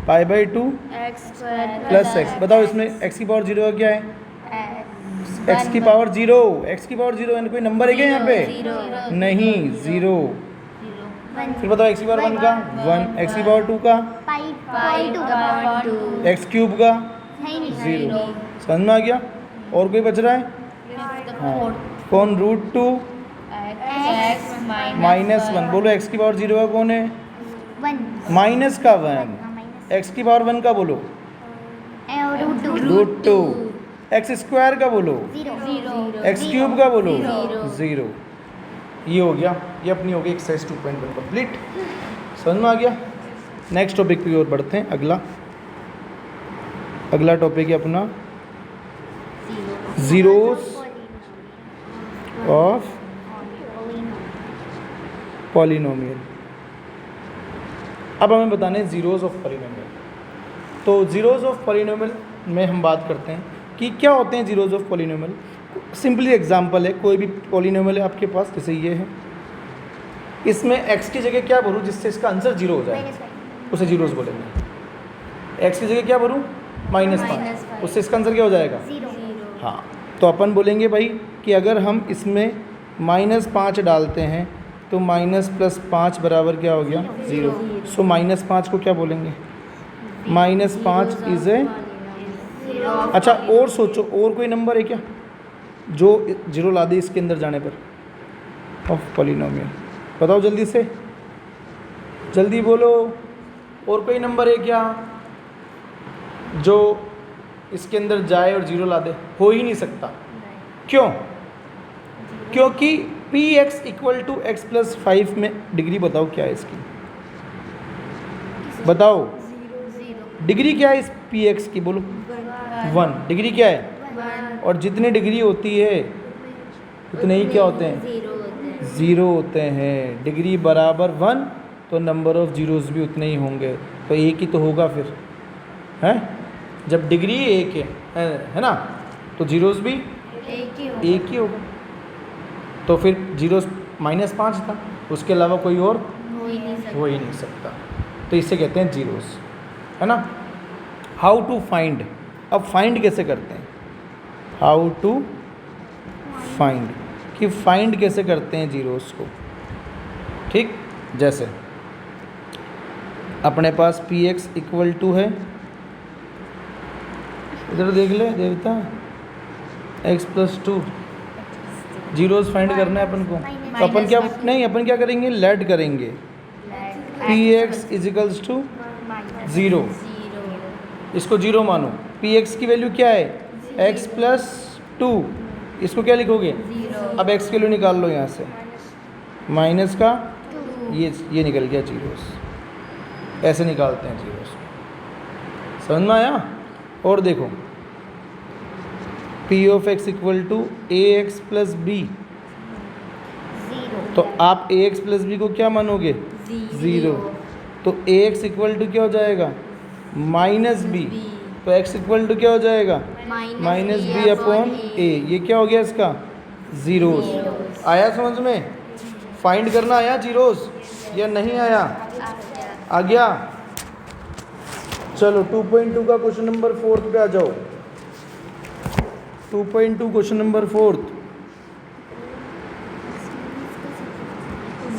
π/2 x स्क्वायर प्लस एक्स। बताओ इसमें x की पावर 0 क्या है? x की पावर 0, x की पावर 0 यानी कोई नंबर है क्या यहाँ पे? नहीं, 0। फिर बताओ x की पावर 1 का 1, x की पावर 2 का, पावर 2, x क्यूब का 0। समझ में आ गया? और कोई बच रहा है? हाँ कौन? √2 x माइनस 1। बोलो x की पावर 0 का कौन है? माइनस का 1। x की पावर 1 का बोलो √2। एक्स स्क्वायर का बोलो 0 एक्स क्यूब का बोलो 0। ये हो गया, ये अपनी हो गई एक्सरसाइज 2.1 कंप्लीट। समझ में आ गया? नेक्स्ट टॉपिक की ओर बढ़ते हैं। अगला टॉपिक है अपना जीरोस ऑफ पॉलिनोमियल। अब हमें बताने हैं जीरोस ऑफ पॉलिनोमियल। तो जीरोस ऑफ पॉलिनोमियल में हम बात करते हैं कि क्या होते हैं zeros of polynomial. Simply example है, कोई भी पॉलिनोमियल है आपके पास, जैसे ये है, इसमें x की जगह क्या भरूँ जिससे इसका आंसर 0 हो जाए, उसे जीरोस बोलेंगे। x की जगह क्या भरूँ? -5, उससे इसका आंसर क्या हो जाएगा? 0 हाँ, तो अपन बोलेंगे भाई कि अगर हम इसमें -5 डालते हैं तो माइनस प्लस 5 बराबर क्या हो गया? 0। सो -5 को क्या बोलेंगे? -5 इज़ ए, अच्छा और सोचो, और कोई नंबर है क्या जो 0 ला दे इसके अंदर जाने पर ऑफ पॉलिनोमियल? बताओ जल्दी से, जल्दी बोलो। और कोई नंबर है क्या जो इसके अंदर जाए और 0 ला दे? हो ही नहीं सकता। क्यों? क्योंकि px = x + 5 में डिग्री बताओ क्या है इसकी? बताओ डिग्री क्या है इस px की? बोलो 1। डिग्री क्या है? और जितनी डिग्री होती है उतने ही क्या होते हैं? 0 होते हैं। डिग्री बराबर 1 तो नंबर ऑफ जीरोस भी उतने ही होंगे, तो एक ही तो होगा फिर, है? जब डिग्री एक है ना, तो जीरोस भी एक ही होगा। तो फिर जीरोस -5 था, उसके अलावा कोई और हो ही नहीं सकता। तो इसे कहते हैं जीरोस, है ना। How to find. अब फाइंड कैसे करते हैं? हाउ टू फाइंड, कि फाइंड कैसे करते हैं जीरोस को। ठीक, जैसे अपने पास पी एक्स इक्वल टू है, इधर देख ले देवता, x plus two, zeros find करना है अपन को। तो अपन क्या नहीं, अपन क्या करेंगे, लेट करेंगे p x equals to zero, इसको जीरो मानो। पी एक्स की वैल्यू क्या है, एक्स प्लस टू, इसको क्या लिखोगे, अब एक्स की वैल्यू निकाल लो यहाँ से, माइनस का ये निकल गया जीरोस, ऐसे निकालते हैं जीरोस। समझ में आया। और देखो p of x equal to a x plus b, तो आप ए एक्स प्लस बी को क्या मानोगे, ज़ीरो, तो ए एक्स इक्वल टू क्या हो जाएगा, माइनस बी, तो एक्स इक्वल टू क्या हो जाएगा, माइनस बी अपॉन ए, ये क्या हो गया इसका, जीरोस। आया समझ में, फाइंड करना आया जीरोस या नहीं आया, आ गया। चलो 2.2 का क्वेश्चन नंबर 4 पे आ जाओ। 2.2 क्वेश्चन नंबर 4,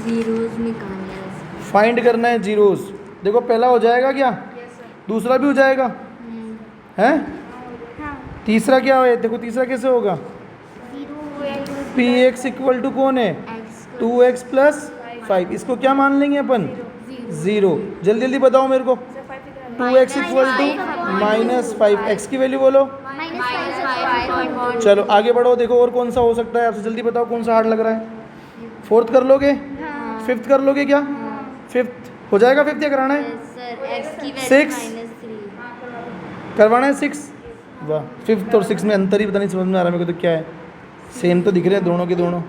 जीरोस निकालना है। फाइंड करना है जीरोस। देखो पहला हो जाएगा क्या, दूसरा भी हो जाएगा, हैं, तीसरा क्या है, देखो तीसरा कैसे होगा, पी एक्स इक्वल टू कौन है, 2x प्लस 5, इसको क्या मान लेंगे अपन, ज़ीरो। जल्दी जल्दी बताओ मेरे को, 2x equal to minus 5, x की वैल्यू बोलो। चलो आगे बढ़ो, देखो और कौन सा हो सकता है, आपसे जल्दी बताओ कौन सा हार्ड लग रहा है। फोर्थ कर लोगे, फिफ्थ कर लोगे क्या, फिफ्थ हो जाएगा, फिफ्थ क्या कराना है, सिक्स करवाना है, 6। वाह, फिफ्थ और सिक्स में अंतर ही पता नहीं समझ में आ रहा मेरे को तो क्या है, सेम तो दिख रहे हैं दोनों के दोनों।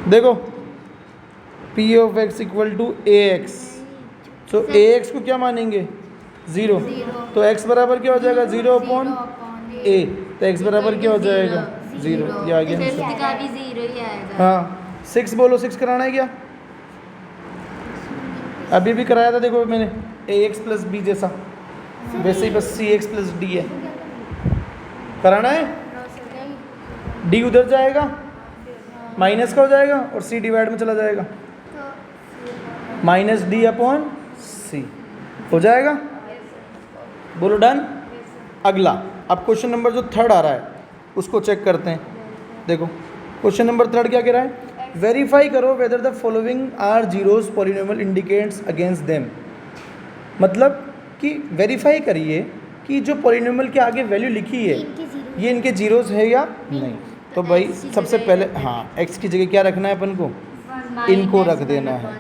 देखो p of x equal to a x, तो ए एक्स को क्या मानेंगे, ज़ीरो, तो एक्स बराबर क्या हो जाएगा, ज़ीरो अपॉन ए, तो एक्स बराबर क्या हो जाएगा, ज़ीरो, ये आ गया आंसर। हाँ 6 बोलो, 6 कराना है क्या, अभी भी कराया था देखो मैंने, ए एक्स प्लस बी जैसा, वैसे ही बस सी एक्स प्लस डी है, कराना है, डी उधर जाएगा माइनस का हो जाएगा और सी डिवाइड में चला जाएगा, माइनस डी अपॉन सी हो जाएगा, बोलो डन। अगला अब क्वेश्चन नंबर जो 3 आ रहा है उसको चेक करते हैं। देखो क्वेश्चन नंबर 3 क्या कह रहा है, वेरीफाई करो whether the following are zeros polynomial indicates against them, मतलब कि वेरीफाई करिए कि जो पॉलिनोमियल के आगे वैल्यू लिखी है ये इनके जीरोस है या नहीं। तो भाई सबसे पहले हाँ एक्स की जगह क्या रखना है अपन को, इनको रख देना है।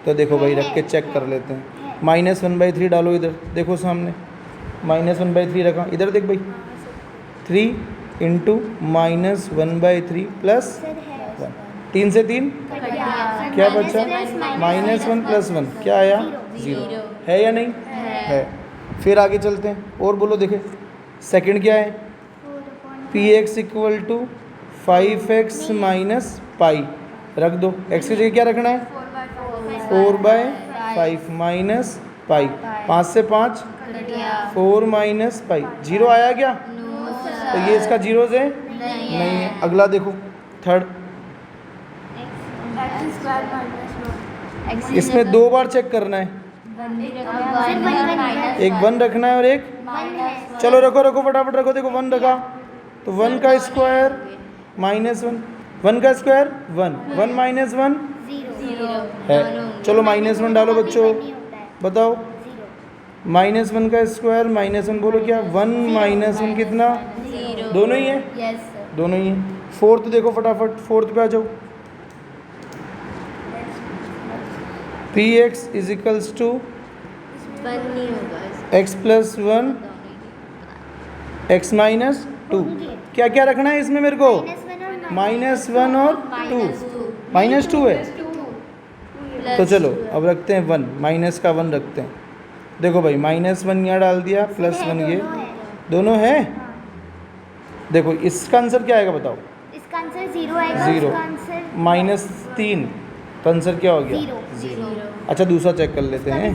तो देखो भाई रख के चेक कर लेते हैं, -1/3 डालो इधर, देखो सामने -1/3 रखा, इधर देख भाई 3 इंटू -1/3 प्लस 1, 3 से 3 क्या बचा, -1 प्लस 1 क्या आया, 0 है या नहीं है। फिर आगे चलते हैं और बोलो, देखे सेकंड क्या है, p x equal to 5x minus pi, रख दो, एक्स की जगह क्या रखना है, 4/5 माइनस पाई, 5 से 5 4 माइनस पाई, 0 आया क्या, तो ये इसका जीरोज है नहीं है। अगला देखो थर्ड, इसमें 2 बार चेक करना है, एक 1 रखना है और एक, चलो रखो रखो फटाफट रखो, देखो 1 रखा तो 1 का स्क्वायर -1, 1 का स्क्वायर 1, 1 माइनस 1 है, चलो -1 डालो बच्चों, बताओ -1 का स्क्वायर -1 बोलो क्या, 1 -1 कितना, दोनों ही है, दोनों ही है। फोर्थ देखो फटाफट, फोर्थ पे आ जाओ, p x is equals to x plus 1 x minus 2, क्या क्या रखना है इसमें मेरे को, -1 और 2, -2 है, तो चलो अब रखते हैं 1, माइनस का 1 रखते हैं। देखो भाई -1 यहाँ डाल दिया, +1 ये, दोनों है। देखो इसका आंसर क्या आएगा बताओ, इसका आंसर 0 आएगा, 0 इसका आंसर -3, तो आंसर क्या हो गया, 0। अच्छा दूसरा चेक कर लेते हैं,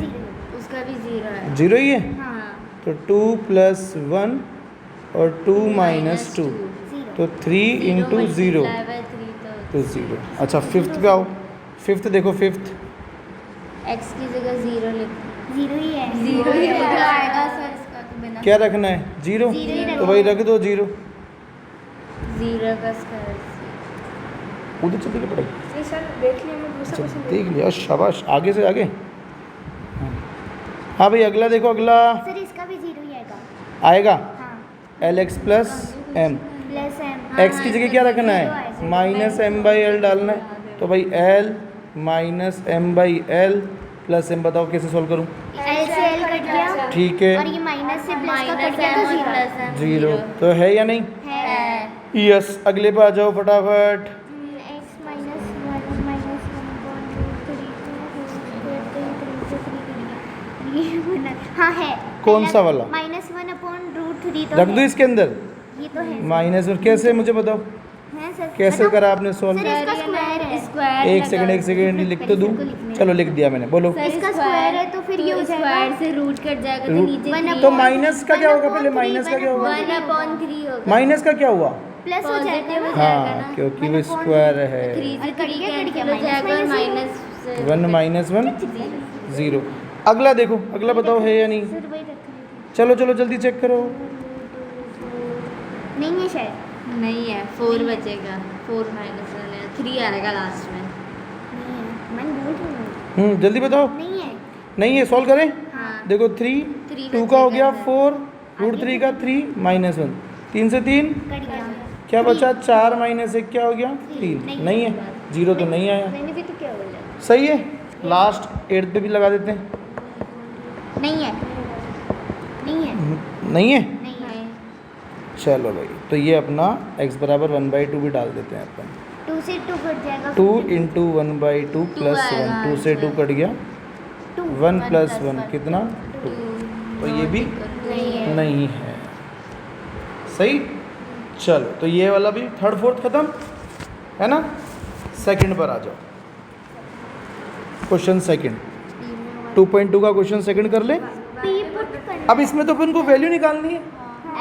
उसका भी 0 है, 0 ही है, हाँ तो 2 + 1 और 2 माइनस 2, तो 3 इंटू 0 तो 0। अच्छा फिफ्थ पे आओ, फिफ्थ देखो, फिफ्थ एक्स की जगह 0 लिख 0 ही है। 0 ही आएगा सर इसका तो बिना क्या रखना है? 0, ही तो भाई रख दो 0। 0 का स्क्वायर उधर चलते के पड़ेगा। नहीं सर देख लिया मैं दूसरा अच्छा क्वेश्चन देख लिया, शाबाश, आगे से आगे। हाँ भाई अगला देखो, अगला सर इसका भी 0 ही आएगा। आएगा हाँ l x plus m. Plus m. X की जगह क्या रखना है? माइनस एम बाई एल डालना है। तो भाई l minus m by l plus m, बताओ कैसे सॉल्व करूँ? एल से एल कट गया ठीक और है, ये माइनस से प्लस का कट गया तो 0 0 तो है या नहीं? है। यस, अगले पे आ जाओ फटाफट। एक्स माइनस 1 माइनस 1/3 हाँ है। कौन सा वाला? -1/√3 तो रख दो इसके अंदर ये तो है माइनस, और कैसे मुझे बताओ है सर। कैसे बताओ। करा आपने सॉल्व? सर इसका स्क्वायर है। स्क्वायर एक सेकंड लिख तो दूँ? चलो लिख दिया मैंने, बोलो। इसका स्क्वायर है तो फिर ये हो स्क्वायर जाएगा से रूट कट जाएगा तो रूट- नीचे One 3 तो माइनस का क्या होगा? पहले 1/3, माइनस का क्या होगा? 1/3 होगा। माइनस का क्या हुआ? प्लस हो जाएगा ना। हाँ क्योंकि वो स्क्वायर है। 3 से और कट 3 गया, कैंसिल हो जाएगा और माइनस 1 माइनस 1 0। अगला देखो, अगला बताओ है या नहीं? सर वही रख रही चलो चलो जल्दी चेक करो। थी। नहीं है शायद। नहीं है 4 बचेगा, 4 माइनस 1 है, 3 आएगा लास्ट में। नहीं है मैं बोल रही हूँ जल्दी बताओ। नहीं है। नहीं है, सॉल्व करें। हाँ देखो 3 3 2 का हो गया बचेगा 4, रूट 3 का 3 माइनस 1, 3 से 3 कट गया। क्या बचा? 4 माइनस 1 क्या हो गया? 3। नहीं है, 0 तो नहीं आया। मैंने भी तो क्या बोला। सही है, लास्ट 8 पे भी लगा देते हैं। नहीं है। नहीं है। नहीं है, नहीं है। चलो भाई, तो ये अपना x बराबर 1/2 भी डाल देते हैं अपन। 2 से 2 कट जाएगा। 2 इंटू 1/2 प्लस 1, 2 से 2 कट गया, 1 प्लस 1 कितना? 2। तो ये भी नहीं है। नहीं है। सही, चलो तो ये वाला भी थर्ड फोर्थ खत्म है ना। सेकंड पर आ जाओ, क्वेश्चन सेकंड 2.2 का क्वेश्चन सेकंड कर ले। P पुट करना। अब इसमें तो अपन को वैल्यू निकालनी है,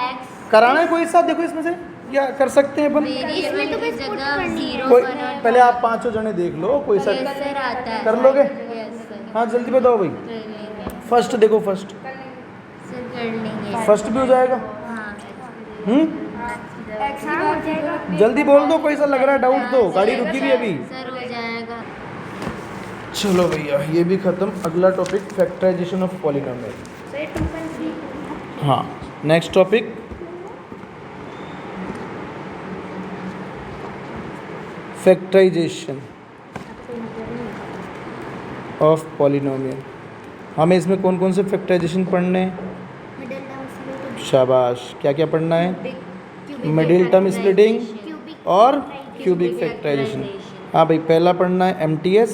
एक्स कराना है कोई सा, देखो इसमें से क्या कर सकते हैं अपन। वेरिएबल तो की बस put जगह करनी है। 0 कोई बना पहले आप पांचों जने देख लो, कोई सा सर आता है। कर लोगे? यस सर, हाँ जल्दी बताओ भाई। कर लेंगे फर्स्ट देखो, फर्स्ट सर, कर लेंगे। फर्स्ट भी हो जाएगा। हाँ एक्स की बात हो जाएगा। जल्दी बोल दो, कोई सा लग रहा है डाउट तो, गाड़ी रुकी भी अभी। सर हो जाएगा। चलो भैया ये भी खत्म। अगला topic factorisation of polynomial. Sir 2.3। हाँ next topic factorisation of polynomial. हमें इसमें कौन कौन से फैक्टराइजेशन पढ़ने हैं? Middle term splitting. शाबाश, क्या क्या पढ़ना है? Cubic middle term splitting cubic और क्यूबिक फैक्टराइजेशन। हाँ भाई पहला पढ़ना है MTS,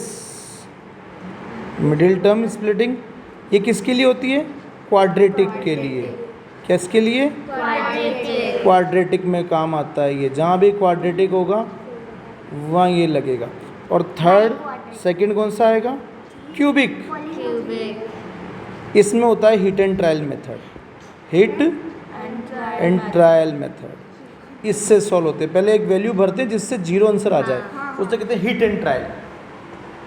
मिडिल टर्म स्प्लिटिंग। ये किसके लिए होती है? क्वाड्रेटिक के लिए। किसके लिए? क्वाड्रेटिक में काम आता है ये, जहाँ भी क्वाड्रेटिक होगा वहाँ ये लगेगा। और थर्ड सेकंड कौन सा आएगा? क्यूबिक। क्यूबिक इसमें होता है hit and trial method, hit and trial method. इससे सॉल्व होते हैं। पहले एक वैल्यू भरते हैं जिससे 0 आंसर आ जाए, उससे कहते हैं hit and trial.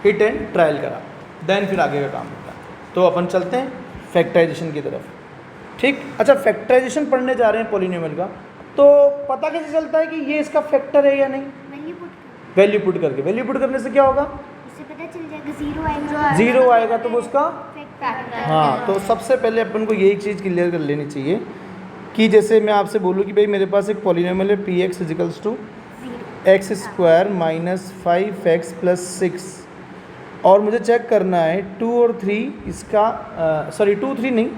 Hit and trial करा देन फिर आगे का काम होता है। तो अपन चलते हैं फैक्टराइजेशन की तरफ। ठीक, अच्छा फैक्टराइजेशन पढ़ने जा रहे हैं पॉलिनोमियल का, तो पता कैसे चलता है कि ये इसका फैक्टर है या नहीं? वैल्यू पुट कर। वैल्यू पुट करके। वैल्यू पुट करने से क्या होगा? इससे पता चल जाएगा 0 आएगा। 0 आएगा तो वो उसका। फैक्टर। हाँ, तो सबसे पहले अपन को यही चीज़ क्लियर कर लेनी चाहिए कि जैसे मैं आपसे बोलूँ कि भाई मेरे पास एक पॉलिनोमियल है px equals to x square minus 5x plus 6, और मुझे चेक करना है 2 और 3 इसका, सॉरी 2 3 नहीं,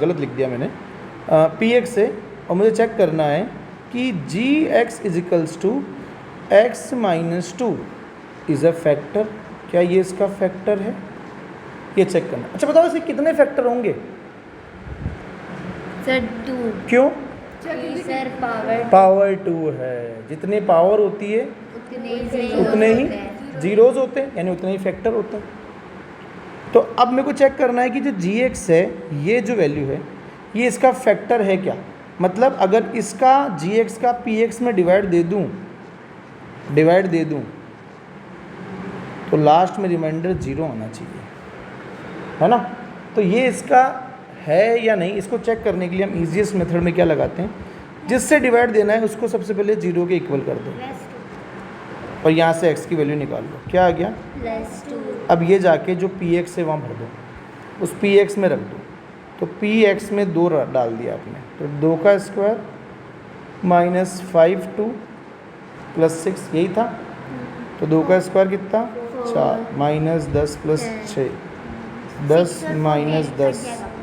गलत लिख दिया मैंने, px है, और मुझे चेक करना है कि gx equals to x minus 2 is a factor. क्या ये इसका फैक्टर है? ये चेक करना। अच्छा बताओ इसे कितने फैक्टर होंगे? सर 2 क्यों? सर पावर 2 है, जितनी पावर होती है उतने ही जीरोज होते हैं, यानी उतने ही फैक्टर होते हैं। तो अब मेरे को चेक करना है कि जो gx है, ये जो वैल्यू है, ये इसका फैक्टर है क्या? मतलब अगर इसका gx का px में डिवाइड दे दूं तो लास्ट में रिमाइंडर 0 आना चाहिए, है ना। तो ये इसका है या नहीं, इसको चेक करने के लिए हम ईजीएस्ट मेथड में क्या लगाते हैं, जिससे डिवाइड देना है उसको सबसे पहले 0 के इक्वल कर दो और यहाँ से x की वैल्यू निकाल लो। क्या आ गया? +2। अब ये जाके जो px है वहाँ भर दो, उस px में रख दो। तो px में 2 डाल दिया आपने, तो 2 का स्क्वायर -5 + 6 यही था। तो 2 का स्क्वायर कितना? 4 -10 + 6 10 - 10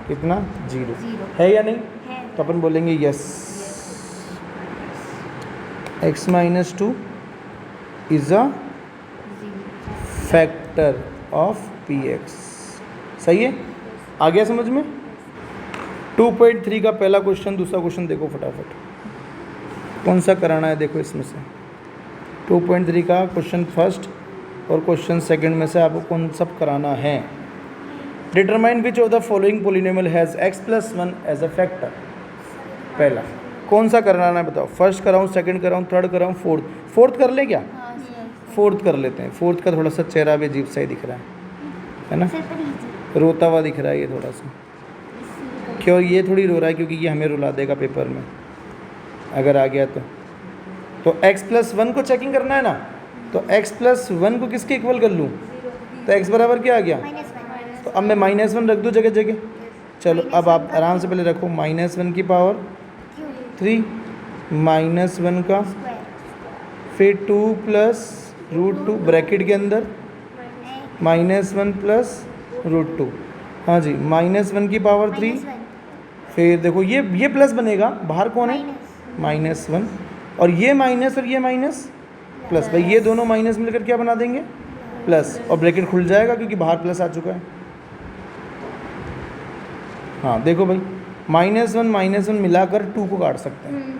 कितना? 0 है या नहीं? तो अपन बोलेंगे yes, x - 2 is a factor of px। सही है? आ गया समझ में? 2.3 का पहला क्वेश्चन। दूसरा क्वेश्चन देखो फटाफट, कौन सा कराना है देखो इसमें से। 2.3 का क्वेश्चन फर्स्ट और क्वेश्चन सेकंड में से आपको कौन सा कराना है। Determine which of the following polynomial has x + 1 as a factor. पहला कौन सा कराना है बताओ? फर्स्ट कराऊँ, सेकंड कराऊँ, थर्ड कराऊँ, फोर्थ कर ले क्या? फोर्थ कर लेते हैं। फोर्थ का थोड़ा सा चेहरा भी अजीब सा ही दिख रहा है ना, रोता हुआ दिख रहा है ये थोड़ा सा। क्यों ये थोड़ी रो रहा है? क्योंकि ये हमें रुला देगा पेपर में अगर आ गया तो x + 1 को चेकिंग करना है ना, तो x + 1 को किसके इक्वल कर लूँ? तो x बराबर क्या आ गया? तो अब मैं -1 रख दूँ जगह जगह। चलो अब आप आराम से पहले रखो -1 की पावर 3 -1 का, फिर 2 + √2 ब्रैकेट के अंदर -1 + √2। हाँ जी, -1 की पावर 3, फिर देखो ये प्लस बनेगा, बाहर कौन है? -1, और ये माइनस और ये माइनस प्लस। भाई ये दोनों माइनस मिलकर क्या बना देंगे? प्लस, और ब्रैकेट खुल जाएगा क्योंकि बाहर प्लस आ चुका है। हाँ देखो भाई, -1 मिलाकर 2 को काट सकते हैं,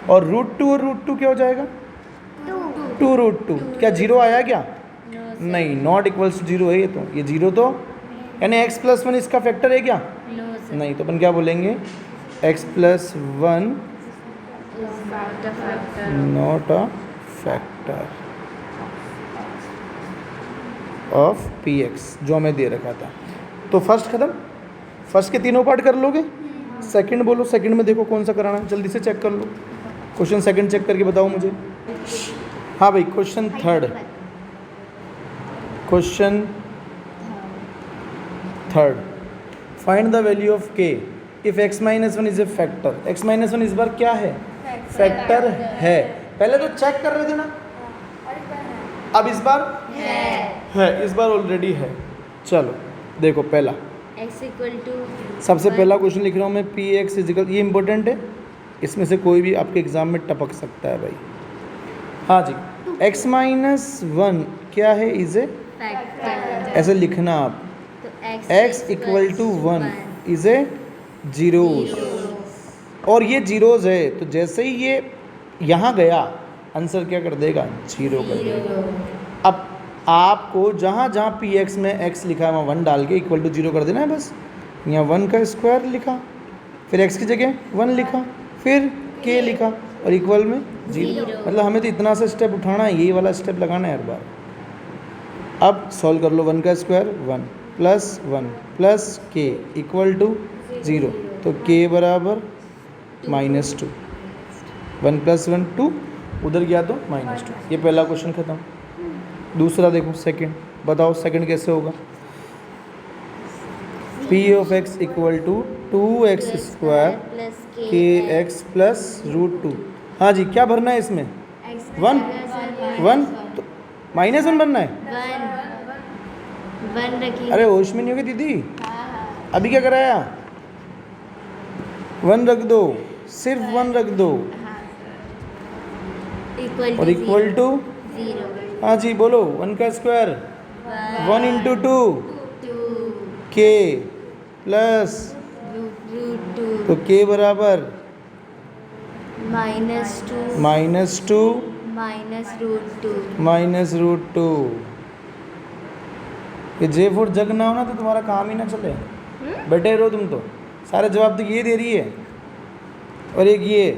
और √2 और √2 क्या हो जाएगा? 2√2। क्या 0 आया क्या? नहीं, नॉट इक्वल्स टू 0 है ये तो। ये 0 तो यानी x + 1 इसका फैक्टर है क्या? नहीं, तो अपन क्या बोलेंगे? x + 1 not a factor of px, जो हमें दे रखा था। तो फर्स्ट खत्म। फर्स्ट के तीनों पार्ट कर लोगे? सेकंड बोलो, सेकंड में देखो कौन सा कराना है, जल्दी से चेक कर लो। क्वेश्चन सेकंड चेक करके बताओ मुझे। हाँ भाई, question third find the value of k if x - 1 is a factor. x - 1 इस बार क्या है? फैक्टर है। पहले तो चेक कर रहे थे ना, अब इस बार है, इस बार ऑलरेडी है। चलो देखो पहला, x = सबसे पहला क्वेश्चन लिख रहा हूँ मैं, px = ये इंपॉर्टेंट है, इसमें से कोई भी आपके एग्जाम में टपक सकता है भाई। हाँ जी, x - 1 क्या है? Is a factor. ऐसे लिखना आप, तो x = 1 इज ए जीरोस, और ये जीरोस है, तो जैसे ही ये यहाँ गया आंसर क्या कर देगा? 0 कर देगा। अब आपको जहाँ जहाँ px में x लिखा है वहाँ 1 डाल के =0 कर देना है बस। यहाँ 1 का स्क्वायर लिखा, फिर x की जगह 1 लिखा, फिर k लिखा, और इक्वल में 0। मतलब हमें तो इतना सा स्टेप उठाना है, यही वाला स्टेप लगाना है हर बार। अब सॉल्व कर लो, 1 का स्क्वायर 1 + 1 + k = 0, तो k बराबर -2। 1 + 1 2, उधर गया तो -2। ये पहला क्वेश्चन खत्म। दूसरा देखो, सेकंड बताओ, सेकंड कैसे होगा? p of x = 2x² kx + √2। हाँ जी, क्या भरना है इसमें? 1 तो -1 भरना है। 1 रखिए। अरे होश में नहीं होगी दीदी, अभी क्या कराया? 1 रख दो, सिर्फ 1 रख दो, और इक्वल टू 0। हाँ जी बोलो, 1 का स्क्वायर 1 × 2 k प्लस, √2 तो k बराबर -2 -√2। ये J4 जग ना हो ना तो तुम्हारा काम ही ना चले। बैठे रहो तुम तो, सारे जवाब तो ये दे रही है। और एक ये,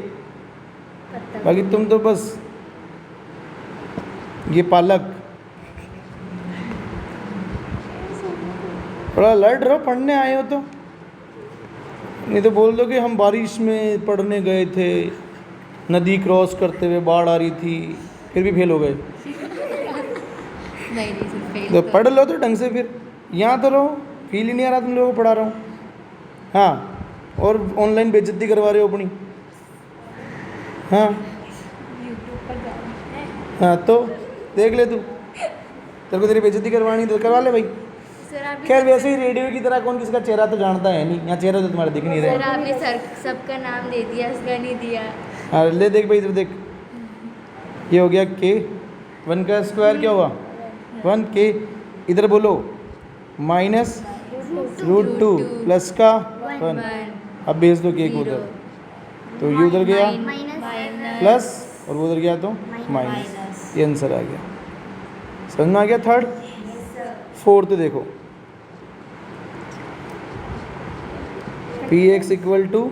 बाकी तुम तो बस ये पालक। थोड़ा अलर्ट रहो, पढ़ने आए हो तो, नहीं तो बोल दो कि हम बारिश में पढ़ने गए थे, नदी क्रॉस करते हुए बाढ़ आ रही थी, फिर भी फेल हो गए। नहीं सिर्फ फेल तो पढ़ लो तो ढंग से, फिर यहाँ तो रहो, फील ही नहीं आ रहा तुम लोगों को पढ़ा रहा हूँ। हाँ, और ऑनलाइन बेइज्जती करवा रहे हो अपनी। हाँ हाँ, तो देख ले तू, तेरे को तेरी बेइज्जती करवानी तो करवा ले भाई। सर आप खैर वैसे ही रेडियो की तरह कौन किसका चेहरा तो जानता है नहीं, यहाँ चेहरा तो तुम्हारे दिख नहीं सर रहे। आपने सर सबका नाम दे दिया, उसका नहीं दिया। हाँ ले देख भाई, इधर देख, ये हो गया के, 1 का स्क्वायर क्या हुआ 1 के, इधर बोलो माइनस √2 प्लस का 1, अब भेज दो के को उधर, तो ये उधर गया प्लस और वो उधर गया तो माइनस, ये आंसर आ गया। समझ में आ गया। थर्ड, फोर्थ देखो, पी एक्स इक्वल टू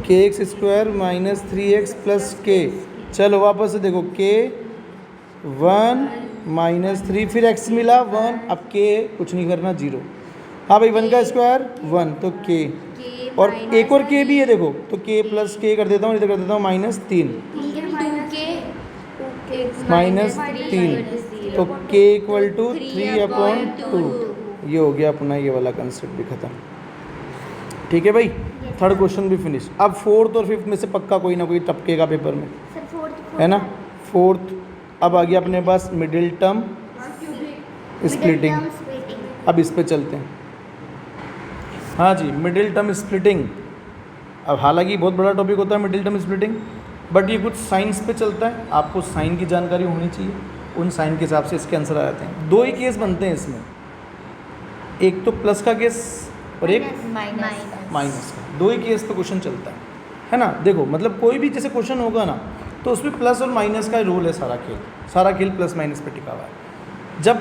के x square minus 3x plus के। चलो वापस से देखो, के 1 माइनस 3, फिर x मिला 1, अब के कुछ नहीं करना 0। हाँ भाई 1 का स्क्वायर 1 तो के, और एक और के भी है देखो, तो के प्लस के कर देता हूँ, इधर कर देता हूँ -3 -3, तो के इक्वल टू 3/2। ये हो गया अपना ये वाला कंसेप्ट भी खत्म। ठीक है भाई, थर्ड क्वेश्चन भी फिनिश। अब फोर्थ और फिफ्थ में से पक्का कोई ना कोई टपकेगा पेपर में, सर फोर्थ है ना। फोर्थ अब आ गया अपने पास मिडिल टर्म स्प्लिटिंग। अब इस पे चलते हैं। हाँ जी, मिडिल टर्म स्प्लिटिंग। अब हालांकि बहुत बड़ा टॉपिक होता है मिडिल टर्म स्प्लिटिंग, बट ये कुछ साइंस पे चलता है, आपको साइन की जानकारी होनी चाहिए, उन साइन के हिसाब से इसके आंसर आ जाते हैं। 2 ही केस बनते हैं इसमें, एक तो प्लस का केस और एक माइनस का, 2 ही केस पे क्वेश्चन चलता है ना। देखो मतलब कोई भी जैसे क्वेश्चन होगा ना, तो उसमें प्लस और माइनस का रूल है, सारा खेल प्लस माइनस पे टिका हुआ है। जब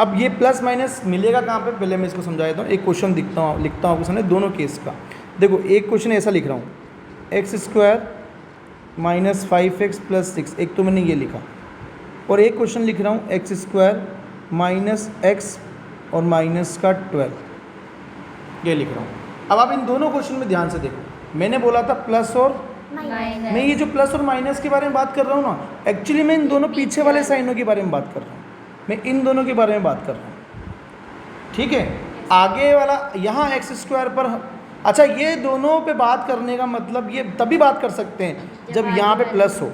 अब ये प्लस माइनस मिलेगा कहाँ पे, पहले मैं इसको समझा देता हूँ। एक क्वेश्चन लिखता हूँ आपके सामने दोनों केस का। देखो एक क्वेश्चन ऐसा लिख रहा हूँ, x² माइनस 5x प्लस 6, एक तो मैंने ये लिखा, और एक क्वेश्चन लिख रहा हूँ x² माइनस x और माइनस का 12, ये लिख रहा हूँ। अब आप इन दोनों क्वेश्चन में ध्यान से देखो, मैंने बोला था प्लस और मैं ये जो प्लस और माइनस के बारे में बात कर रहा हूँ ना, एक्चुअली मैं इन दोनों पीछे वाले साइनों के बारे में बात कर रहा हूँ, मैं इन दोनों के बारे में बात कर रहा हूँ। ठीक है, आगे वाला यहाँ x² पर, अच्छा ये दोनों पे बात करने का मतलब ये तभी बात कर सकते हैं जब यहाँ पे प्लस हो,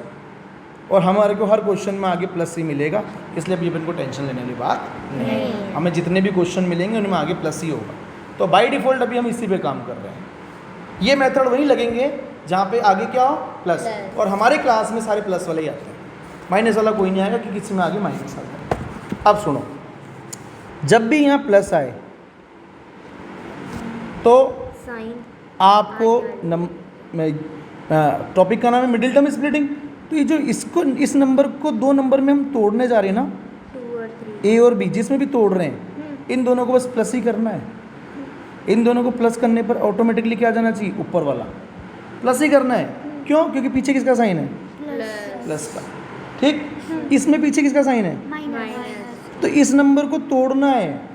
और हमारे को हर क्वेश्चन में आगे प्लस ही मिलेगा, इसलिए अभी अपन को टेंशन लेने वाली बात नहीं, हमें जितने भी क्वेश्चन मिलेंगे उनमें आगे प्लस ही होगा। तो बाय डिफ़ॉल्ट अभी हम इसी पे काम कर रहे हैं। ये मेथड वही लगेंगे जहाँ पे आगे क्या हो प्लस, और हमारे क्लास में सारे प्लस वाले ही आते हैं, माइनस वाला कोई नहीं आएगा कि किसी में आगे माइनस आ जाए। अब सुनो, जब भी यहाँ प्लस आए तो आपको टॉपिक का नाम है मिडिल टर्म स्प्लिटिंग। तो ये जो इसको इस नंबर को 2 नंबर में हम तोड़ने जा रहे हैं ना, 2 और 3, ए और बी जिसमें भी तोड़ रहे हैं, इन दोनों को बस प्लस ही करना है। इन दोनों को प्लस करने पर ऑटोमेटिकली क्या आ जाना चाहिए, ऊपर वाला प्लस ही करना है। क्यों? क्योंकि पीछे किसका साइन है, प्लस का। ठीक, इसमें पीछे किसका साइन है, माइनस। तो इस नंबर को तोड़ना है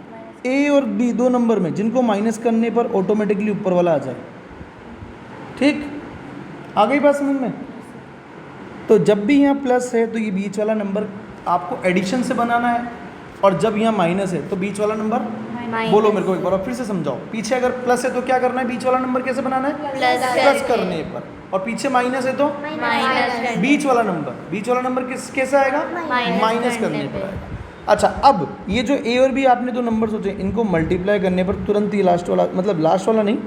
ए और बी 2 नंबर में, जिनको माइनस करने पर ऑटोमेटिकली ऊपर वाला आ जाए। ठीक, आ गई बात समझ में। तो जब भी यहाँ प्लस है तो ये बीच वाला नंबर आपको एडिशन से बनाना है, और जब यहाँ माइनस है तो बीच वाला नंबर, बोलो मेरे को एक बार और फिर से समझाओ। पीछे अगर प्लस है तो क्या करना है, बीच वाला नंबर कैसे बनाना है, प्लस करने पर, और पीछे माइनस है तो बीच वाला नंबर कैसे आएगा, माइनस करने पर आएगा। अच्छा, अब ये जो ए और बी आपने 2 नंबर सोचे, इनको मल्टीप्लाई करने पर तुरंत ही लास्ट वाला, मतलब लास्ट वाला नहीं,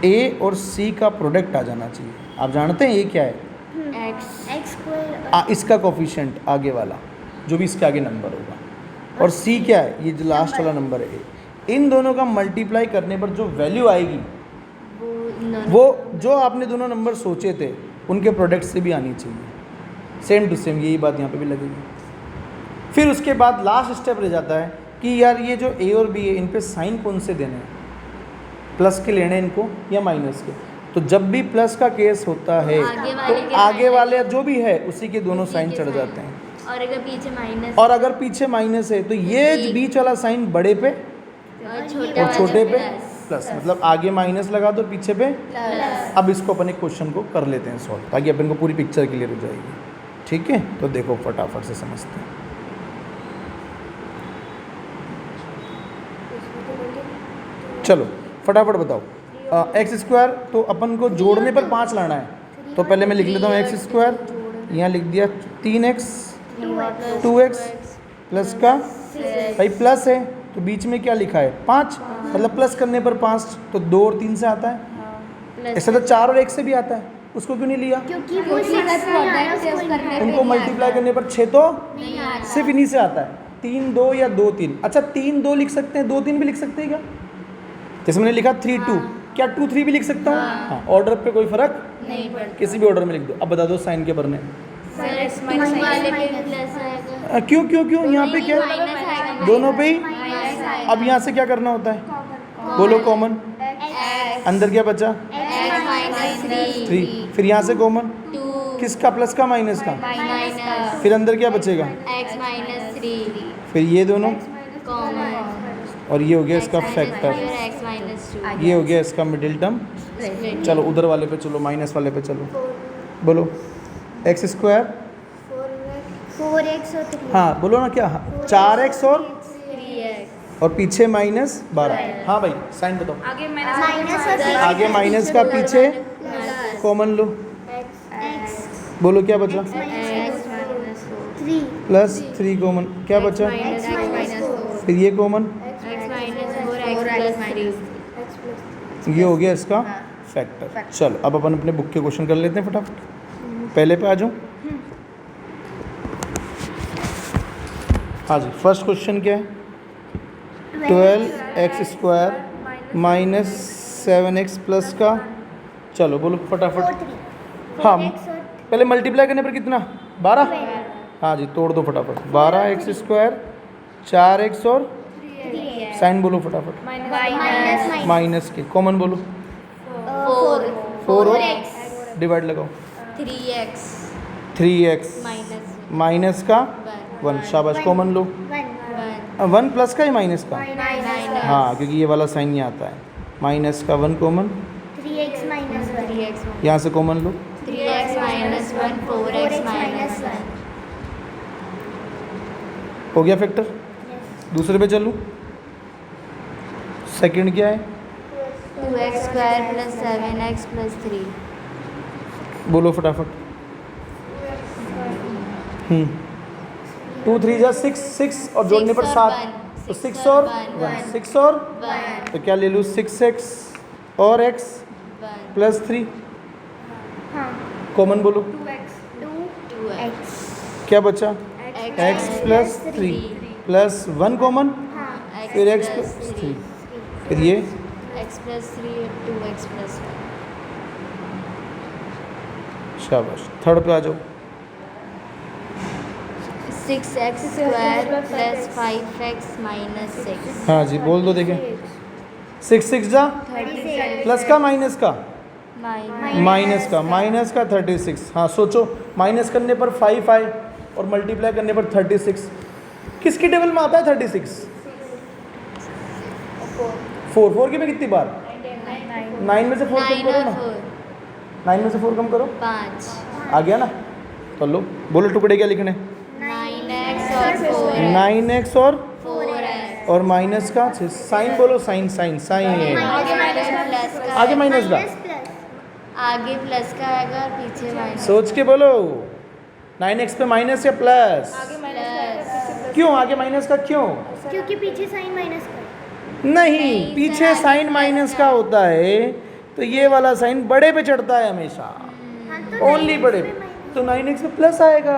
ए और सी का प्रोडक्ट आ जाना चाहिए। आप जानते हैं ये क्या है, x²। इसका कोफिशिएंट आगे वाला जो भी इसके आगे नंबर होगा, और सी क्या है, ये जो लास्ट वाला नंबर है, इन दोनों का मल्टीप्लाई करने पर जो वैल्यू आएगी वो जो आपने दोनों नंबर सोचे थे उनके प्रोडक्ट से भी आनी चाहिए, सेम टू सेम। यही बात यहाँ पे भी लगेगी। फिर उसके बाद लास्ट स्टेप रह जाता है कि यार ये जो ए और बी है, इन पे साइन कौन से देने हैं। प्लस के लेने इनको या माइनस के। तो जब भी प्लस का केस होता है आगे वाले तो के आगे माइनस। वाले जो भी है उसी के दोनों उसी साइन के चढ़ साइन। जाते हैं। और अगर पीछे माइनस और अगर पीछे माइनस है तो ये एक। बीच वाला साइन बड़े पे और छोटे और छोटे पे प्लस प्लस, मतलब आगे माइनस लगा दो पीछे पे। प्लस। अब इसको अपन एक क्वेश्चन को कर लेते हैं सॉल्व, ताकि अपन को पूरी पिक्चर क्लियर हो जाएगी। ठीक है, तो देखो फटाफट से समझते हैं। चलो फटाफट बताओ। एक्स स्क्वायर तो अपन को जोड़ने पर 5 लाना है, तो पहले मैं लिख लेता हूँ एक्स स्क्वायर, यहाँ लिख दिया 3x 2x प्लस का भाई प्लस है तो बीच में क्या लिखा है 5, मतलब प्लस करने पर 5, तो 2 और 3 से आता है। ऐसा तो 4 और 1 से भी आता है, उसको क्यों नहीं लिया? क्योंकि वो उनको मल्टीप्लाई करने पर 6 तो सिर्फ इन्हीं से आता है। 3 2 या 2 3, अच्छा 3 2 लिख सकते हैं, 2 3 भी लिख सकते हैं क्या? जैसे मैंने लिखा 3 2, क्या 2 3 भी लिख सकता हूँ? हाँ, ऑर्डर पे कोई फर्क नहीं पड़ता। किसी भी ऑर्डर में लिख दो। अब बता दो साइन के भरने। वाले पे प्लस आएगा। क्यों क्यों क्यों यहाँ पे क्या है? माइनस आएगा। दोनों पे ही। माइनस अब यहाँ से क्या करना होता है? बोलो कॉमन। अंदर क्या बचा? X minus 3। फिर यहाँ से कॉमन 2 किसका? प्लस का माइनस का? माइनस फिर अंदर क्या बचेगा? एक्स माइनस 3 फिर ये दोनों, कॉमन और ये हो गया इसका फैक्टर, एक्स माइनस 2 ये हो गया इसका मिडिल टर्म। चलो उधर वाले पे चलो, माइनस वाले पे चलो। बोलो एक्स स्क्वायर, 4x और 3 हाँ बोलो ना क्या? 4x और 3x और पीछे माइनस 12। हाँ भाई साइन बताओ। माइनस और आगे माइनस का, पीछे कॉमन लो। x बोलो क्या बचा? एक्स माइनस 3 प्लस 3 कॉमन, क्या बचा? एक्स माइनस 4 फिर ये common, x minus 4 x plus 3 ये हो गया इसका फैक्टर। चलो अब अपन अपने बुक के क्वेश्चन कर लेते हैं फटाफट। पहले पे आ जाओ। हाँ जी, फर्स्ट क्वेश्चन क्या है? 12x square minus 7x plus का, चलो बोलो फटाफट। हाँ पहले मल्टीप्लाई करने पर कितना? 12। हाँ जी तोड़ दो फटाफट। 12x स्क्वायर 4x और साइन बोलो फटाफट। माइनस माइनस के कॉमन बोलो। 4 और डिवाइड लगाओ। 3x 3x माइनस माइनस का 1, शाबाश कॉमन लो। 1 1 प्लस का ही माइनस का? माइनस हाँ क्योंकि ये वाला साइन यहाँ आता है। माइनस का 1 कॉमन, 3x माइनस 1 3x यहाँ से कॉमन लो। 3x माइनस 1 4x माइनस 1 हो गया फैक्टर। दूसरे पे चलूँ। सेकंड क्या है? 2x square plus 7x plus 3 बोलो फटाफट। 2 3 जा 6, 6 और जोड़ने पर 7, तो 6 और 1, 6 और 1 तो क्या ले लूँ? 6x और x 1 प्लस 3 हाँ कॉमन बोलो। 2x क्या बचा? x प्लस 3 प्लस 1 कॉमन, फिर x प्लस 3, फिर ये x प्लस 3 2x प्लस 1 शाबाश। थर्ड पे आ जाओ। 6x square plus 5x minus 6 हाँ जी बोल दो देखें। 6 6 जा 36 प्लस का माइनस का? माइनस माइनस का 36। हाँ सोचो, माइनस करने पर 5 आए और मल्टीप्लाई करने पर 36, किसकी टेबल में आता है 36? 4 की में कितनी बार? 9 में से 4 कम 9 करो और ना। 4 9 में से 4 कम करो, 5 आ गया ना? तो लो बोलो टुकड़े क्या लिखने? 9x और 4x 9x और 4x और माइनस का 6। साइन बोलो, साइन साइन साइन। आगे माइनस प्लस का आगे माइनस का, आगे प्लस का आएगा और पीछे माइनस सोच के बोलो। 9x पे माइनस या प्लस? प्लस क्यों आगे माइनस का? क्यों? क्योंकि पीछे साइन माइनस का नहीं, पीछे साइन माइनस का होता है तो ये वाला साइन बड़े पे चढ़ता है हमेशा, ओनली बड़े पे। तो 9x पे प्लस आएगा।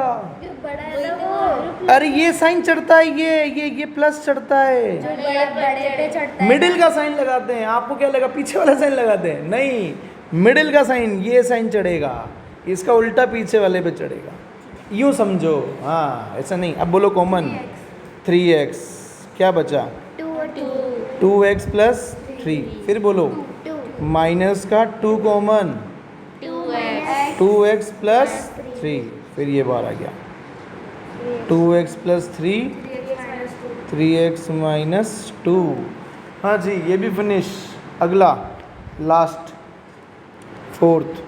अरे ये साइन चढ़ता है, ये प्लस चढ़ता है। मिडिल का साइन लगाते हैं। आपको क्या लगा पीछे वाला साइन लगाते हैं? नहीं, मिडिल का साइन, ये साइन चढ़ेगा, इसका उल्टा पीछे वाले पे चढ़ेगा। यूँ समझो। हाँ ऐसा नहीं। अब बोलो कॉमन। 3x क्या बचा? 2x प्लस 3, फिर बोलो 2 माइनस का 2 कॉमन 2x 2x प्लस 3, फिर ये बार आ गया 2x प्लस 3 3x माइनस 2। हाँ जी, ये भी फिनिश। अगला last fourth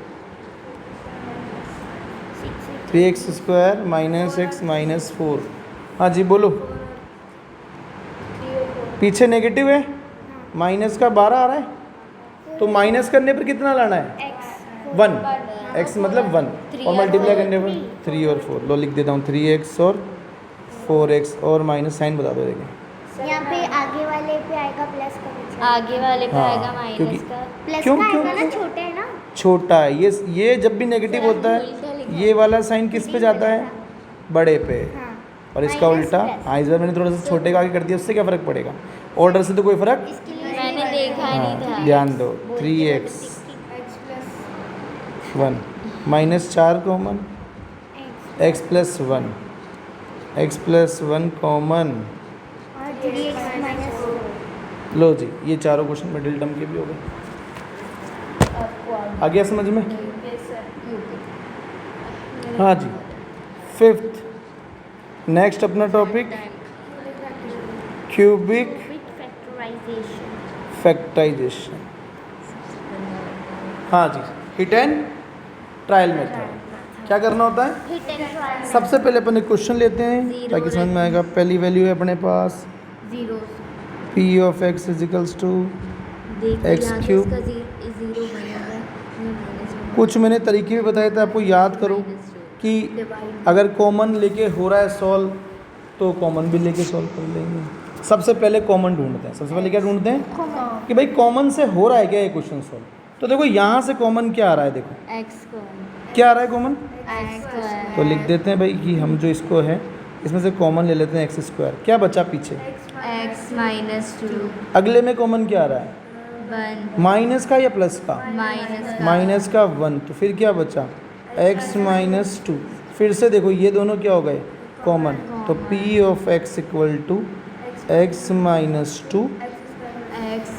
3x square minus x minus 4। हाँ जी बोलो, पीछे नेगेटिव है, माइनस का 12 आ रहा है, तो माइनस करने पर कितना लाना है? 1, x मतलब 1, और मल्टीप्लाई करने पर 3 और 4। लो लिख देता हूँ 3x और 4x, और माइनस साइन बता दो देखें। यहाँ पे आगे वाले पे आएगा प्लस का बचा। आगे वाले पे हाँ, आएगा क्योंकि- माइनस का। प्लस क्यों- का क्यों- आएगा ना, क्यों? छोटे है ना। छोटा है ये जब भी नेगेटिव होता है ये वाला साइन किस पे जाता है? बड़े पे। हाँ और इसका माइनस उल्टा। प्लस। हाँ, इस बार मैंने थोड़ा सा छोटे का आगे कर दिया, उससे क्या फ़र्क पड़ेगा? ऑर्डर से तो कोई फ़र्क। इसके लिए मैंने देखा ही नहीं था। हाँ, ध्यान दो 3x 1 minus 4 common x plus 1 x plus 1 common. और 3x माइनस 4। लो जी, ये चारों क्वेश्चन मिडिल टर्म के भी हो गए। आ गया समझ में? हाँ जी। फिफ्थ नेक्स्ट अपना टॉपिक क्यूबिक फैक्टराइजेशन। फैक्टराइजेशन। हाँ जी, हिट एंड ट्रायल मेथड। क्या करना होता है? Hit and trial. सबसे पहले अपन एक क्वेश्चन लेते हैं ताकि समझ में आएगा। पहली वैल्यू है अपने पास 0 p of x equals to x cube. कुछ मैंने तरीके भी बताए थे आपको, याद करो कि अगर कॉमन लेके हो रहा है सॉल्व तो कॉमन भी लेके सॉल्व कर लेंगे। सबसे पहले कॉमन ढूंढते हैं। सबसे पहले क्या ढूंढते हैं कि भाई कॉमन से हो रहा है क्या ये क्वेश्चन सॉल्व। तो देखो यहाँ से कॉमन क्या आ रहा है, देखो x को क्या आ रहा है कॉमन। x तो लिख देते हैं भाई कि हम जो इसको है इसमें से कॉमन ले लेते हैं एक्स स्क्वायर। क्या बचा पीछे? x माइनस 2 अगले में कॉमन क्या आ रहा है? 1 माइनस का या प्लस का? माइनस का 1। तो फिर क्या बचा? x minus 2। फिर से देखो ये दोनों क्या हो गए? कॉमन। तो p of x equal to x minus 2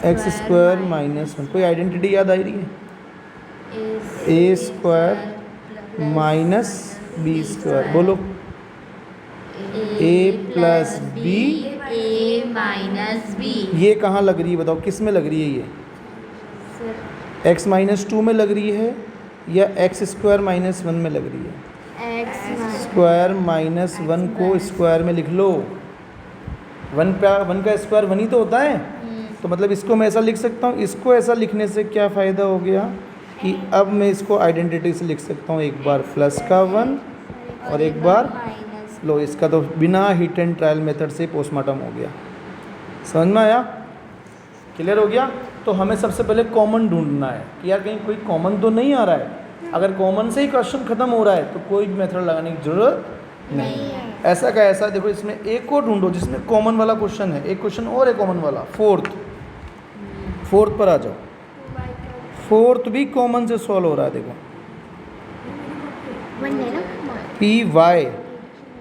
x square minus 1। कोई आइडेंटिटी याद आ रही है? A square minus b square. बोलो a plus b. a minus b ये कहाँ लग रही है बताओ, किस में लग रही है ये? x माइनस 2 में लग रही है या एक्स स्क्वायर माइनस 1 में लग रही है? x स्क्वायर माइनस 1 को स्क्वायर में लिख लो। 1 का स्क्वायर 1 ही तो होता है। तो मतलब इसको मैं ऐसा लिख सकता हूँ। इसको ऐसा लिखने से क्या फ़ायदा हो गया कि अब मैं इसको आइडेंटिटी से लिख सकता हूँ, एक बार प्लस का 1 और एक बार माइनस। लो। इसका तो बिना हिट एंड ट्रायल मेथड से पोस्टमार्टम हो गया। समझ में आया? क्लियर हो गया? तो हमें सबसे पहले कॉमन ढूंढना है कि यार कहीं कोई कॉमन तो नहीं आ रहा है। अगर कॉमन से ही क्वेश्चन ख़त्म हो रहा है तो कोई भी मेथड लगाने की ज़रूरत नहीं है। ऐसा का ऐसा देखो, इसमें एक को ढूंढो जिसमें कॉमन वाला क्वेश्चन है। एक क्वेश्चन और है कॉमन वाला, फोर्थ पर आ जाओ। फोर्थ भी कॉमन से सॉल्व हो रहा है। देखो वन है ना। पी वाई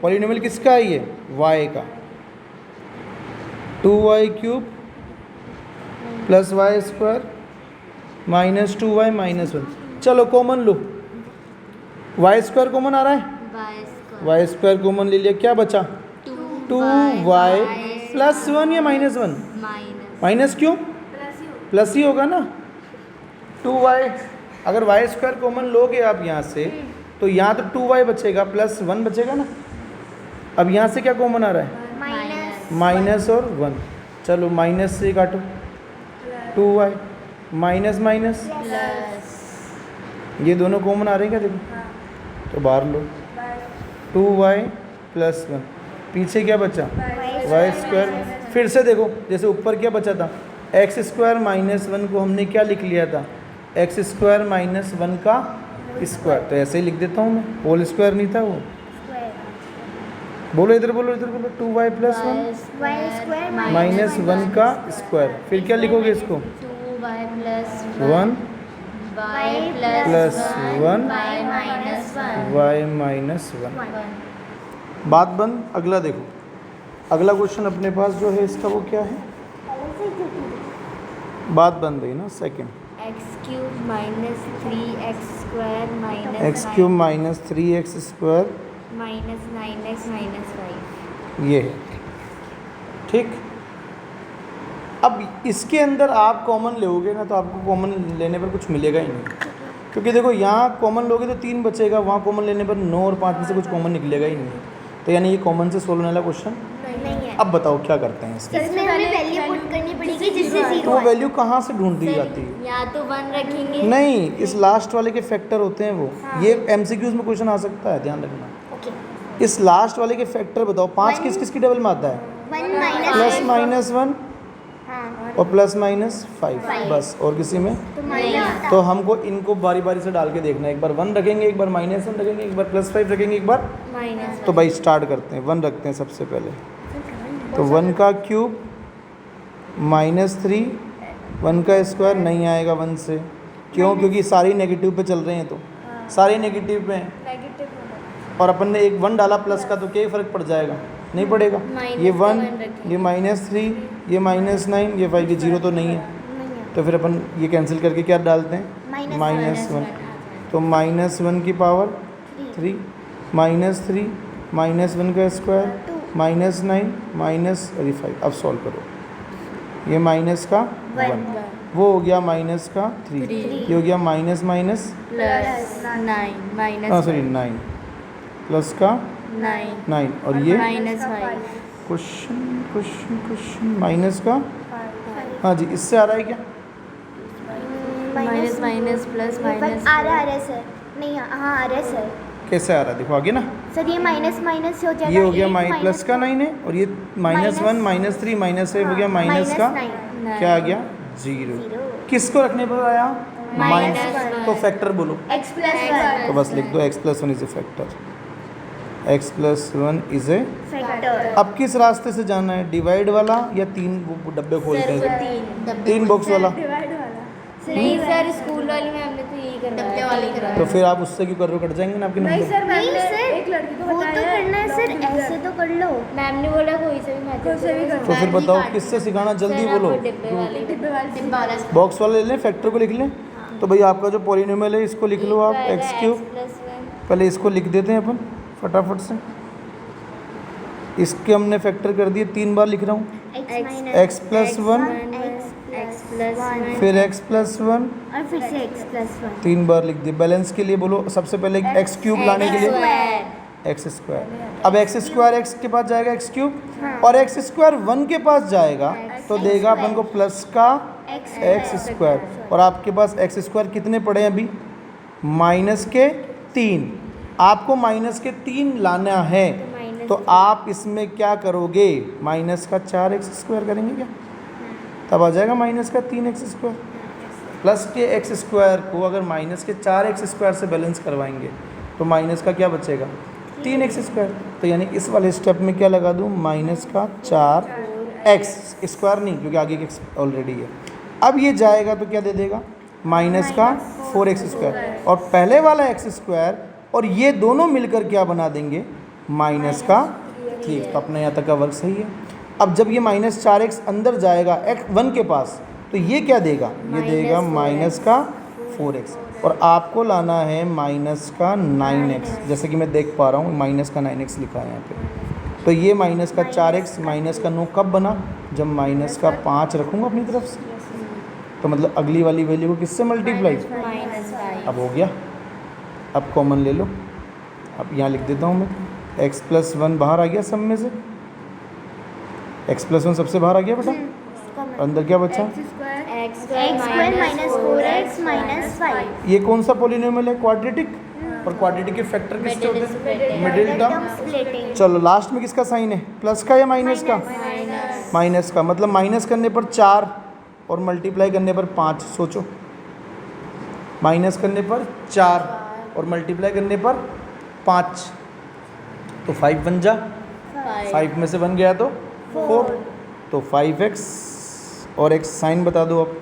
पॉलिनोमियल किसका है ये? वाई का। 2y cube plus y square minus 2y minus 1। चलो कॉमन लो। वाई स्क्वायर कॉमन आ रहा है, वाई स्क्वायर कॉमन ले लिया। क्या बचा? 2y प्लस 1 या माइनस 1? माइनस क्यों? प्लस ही होगा ना। 2y अगर वाई स्क्वायर कॉमन लोगे आप यहाँ से तो यहाँ तो 2y बचेगा प्लस 1 बचेगा ना। अब यहाँ से क्या कॉमन आ रहा है? माइनस माइनस और 1। चलो माइनस से काटो 2y माइनस माइनस ये दोनों कॉमन आ रहे हैं क्या? देखो तो बाहर लो 2y प्लस 1। पीछे क्या बचा? Y square. फिर से देखो जैसे ऊपर क्या बचा था? एक्स स्क्वायर माइनस 1 को हमने क्या लिख लिया था? एक्स स्क्वायर माइनस 1 का स्क्वायर। तो ऐसे ही लिख देता हूँ मैं, होल स्क्वायर नहीं था वो। बोलो इधर बोलो, इधर बोलो 2y plus 1 Y square minus 1 का स्क्वायर। फिर क्या लिखोगे इसको? 2y plus 1 y plus 1 y minus 1 y minus 1। बात बंद। अगला देखो, अगला क्वेश्चन अपने पास जो है इसका वो क्या है? बात बंद हुई ना। Second x cube minus 3x square minus x cube minus 3x square minus 9x minus 5। ये है, ठीक। अब इसके अंदर आप कॉमन लोगे ना तो आपको कॉमन लेने पर कुछ मिलेगा ही नहीं, क्योंकि देखो यहाँ कॉमन लोगे तो 3 बचेगा, वहाँ कॉमन लेने पर 9 और 5 में से कुछ कॉमन निकलेगा ही नहीं। तो यानी ये कॉमन से सोल्व होने वाला क्वेश्चन नहीं है। अब बताओ क्या करते हैं इसमें। इसमें हमें वैल्यू पुट करनी पड़ेगी जिससे तो जीरो वो आए। वैल्यू कहाँ से ढूंढ दी जाती है? या तो 1 रखेंगे। नहीं, इस लास्ट वाले के फैक्टर होते हैं वो। हाँ। ये एमसीक्यूज में क्वेश्चन आ सकता है, ध्यान रखना। ओके। इस लास्ट वाले के फैक्टर बताओ। 5 किस किस की डबल में आता है? 1 माइनस प्लस माइनस 1 हाँ और प्लस माइनस 5, बस। और किसी में तो माइनस तो हमको इनको बारी बारी से डाल के देखना है। एक बार 1 रखेंगे, एक बार माइनस 1 रखेंगे, एक बार प्लस 5 रखेंगे, एक बार। माइनस तो भाई स्टार्ट करते हैं। 1 रखते हैं सबसे पहले। तो 1 का क्यूब माइनस 3, 1 का स्क्वायर नहीं आएगा 1 से। क्यों? क्योंकि सारी नेगेटिव पे चल रहे हैं, तो सारे नेगेटिव पे हैं। नेगेटिव और अपन ने एक 1 डाला प्लस का, तो क्या फ़र्क पड़ जाएगा? नहीं पड़ेगा। माइनस ये का 1, 1 रखेंगे। ये माइनस 3, ये माइनस 9, ये 5, ये 0 तो नहीं है। नहीं है। तो फिर अपन ये कैंसिल करके क्या डालते हैं? Minus minus 1। आ जाए। तो माइनस 1 की पावर 3, माइनस 3, माइनस 1 का स्क्वायर, माइनस 9, माइनस 5। अब सॉल्व करो। ये माइनस का 1, वो हो गया माइनस का 3, ये हो गया minus minus plus 9 minus sorry 9 plus का 9 9 और ये minus 5 question question question minus का। हाँ जी, इससे आ रहा है क्या? माइनस माइनस प्लस माइनस आ रहा है सर। नहीं हाँ आ रहा है सर। कैसे आ रहा है? देखो आगे ना, सर ये माइनस माइनस हो जाएगा। ये हो गया एक प्लस का 9 है, और ये माइनस 1 माइनस 3 माइनस 5 हो गया माइनस का। 9 क्या आ गया? 0। किसको रखने पर आया? माइनस तो फैक्टर बोलो। एक्स प्लस 1 तो बस लिख दो x plus 1 is a factor. x plus 1 is a. Factor. अब किस रास्ते से जाना है? डिवाइड वाला या 3 डब्बे खोलते हैं? 3 बॉक्स वाला। डिवाइड वाला नहीं सर, स्कूल वाली में हमने तो यही करवाया, वाली करवाया। तो फिर आप उससे क्यों कर रहे हो? कट जाएंगे ना आपके नहीं नंबर। सर, नहीं मैंने सर, एक लड़की को वो तो बताया करना है सर, ऐसे तो कर लो। मैम ने बोला कोई से भी मैच कोई से भी तो फिर बताओ किससे सिखाना? जल्दी बोलो। डिब्बे वाली डिब्बे वाले से। बॉक्स वाला ले लें, फैक्टर को लिख लें। तो भाई आपका जो पॉलिनोमियल है इसको लिख लो आप, एक्स क्यूब। प्लस 1 पहले इसको लिख देते हैं अपन फटाफट से। इसके हमने फैक्टर कर दिए, 3 बार लिख रहा हूँ। एक्स प्लस 1, एक्स प्लस 1 फिर एक्स प्लस 1, और फिर से एक्स प्लस 1। 3 बार लिख दिए। बैलेंस के लिए बोलो सबसे पहले एक्स क्यूब लाने के लिए एक्स स्क्वायर। अब एक्स स्क्वायर एक्स के पास जाएगा एक्स क्यूब, और एक्स स्क्वायर 1 के पास जाएगा तो देगा अपन को प्लस का एक्स स्क्वायर। और आपके पास एक्स स्क्वायर कितने पड़े हैं अभी? माइनस के 3। आपको माइनस के 3 लाना है, तो आप इसमें क्या करोगे? माइनस का 4x स्क्वायर करेंगे क्या? तब आ जाएगा माइनस का 3x स्क्वायर। प्लस के एक्स स्क्वायर को अगर माइनस के 4x स्क्वायर से बैलेंस करवाएंगे तो माइनस का क्या बचेगा? 3x square. तो यानी इस वाले स्टेप में क्या लगा दूँ? माइनस का 4x स्क्वायर नहीं, क्योंकि आगे एक्स ऑलरेडी है। अब ये जाएगा तो क्या दे देगा? माइनस का 4x स्क्वायर। और पहले वाला एक्स स्क्वायर और ये दोनों मिलकर क्या बना देंगे? माइनस का 3। तो अपने यहाँ तक का वर्क सही है। अब जब ये माइनस 4x अंदर जाएगा एक्स 1 के पास, तो ये क्या देगा? ये देगा माइनस का 4x। और आपको लाना है माइनस का 9x, जैसे कि मैं देख पा रहा हूँ माइनस का 9x लिखा है यहाँ पे। तो ये माइनस का 4x माइनस का 9 कब बना? जब माइनस का 5 रखूँगा अपनी तरफ से। तो मतलब अगली वाली वैल्यू को किससे मल्टीप्लाई? माइनस 5। अब हो गया। अब कॉमन ले लो। अब यहाँ लिख देता हूँ मैं, x प्लस 1 बाहर आ गया सब में से। x प्लस 1 सबसे बाहर आ गया बेटा। अंदर क्या बचा? X square minus 4x minus 5। ये कौन सा पॉलिनोमियल है? क्वाड्रेटिक। और क्वाड्रेटिक के फैक्टर किसके होते हैं? Middle term. स्प्लिटिंग। चलो लास्ट में किसका साइन है? प्लस का या माइनस का? माइनस का। मतलब माइनस करने पर 4 और मल्टीप्लाई करने पर 5। सोचो, माइनस करने पर 4 और मल्टीप्लाई करने पर 5, तो 5 बन जा। 5 में से 1 गया तो 4, तो 5x। और एक साइन बता दो। अब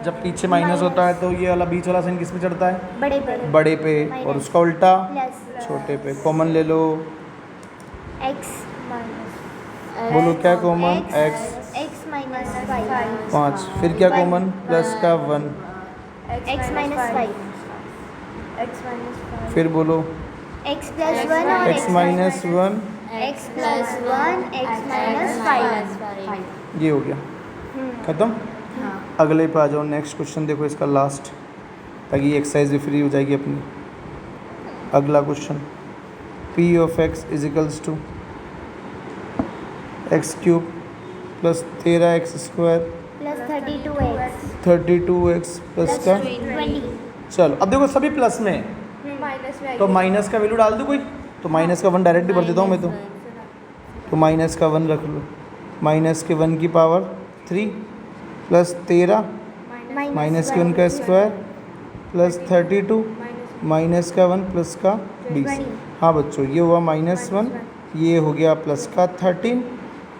जब पीछे माइनस होता है तो ये वाला बीच वाला साइन किस पे चढ़ता है? बड़े बड़े बड़े पे। और उसका उल्टा प्लस छोटे पे। कॉमन ले लो। x बोलो क्या कॉमन? x। x माइनस 5 5, फिर क्या कॉमन, प्लस का 1, x माइनस 5 फिर बोलो x प्लस 1 और x minus 1, x plus 1 x minus 5 ये हो गया खत्म। अगले पे आ जाओ, नेक्स्ट क्वेश्चन देखो इसका लास्ट, ताकि ये एक्सरसाइज भी फ्री हो जाएगी अपनी। अगला question, p of x is equals to x cube plus 13x square plus 32x 32x plus का 20 चलो अब देखो सभी प्लस में है, तो माइनस का वैल्यू डाल दूँ कोई, तो माइनस का 1 डायरेक्टली भर देता हूँ मैं तो माइनस का 1 रख लो, माइनस के 1 की पावर 3 प्लस 13 माइनस के 1 का स्क्वायर प्लस 32 माइनस का 1 प्लस का 20। हाँ बच्चों, ये हुआ -1, ये हो गया प्लस का 13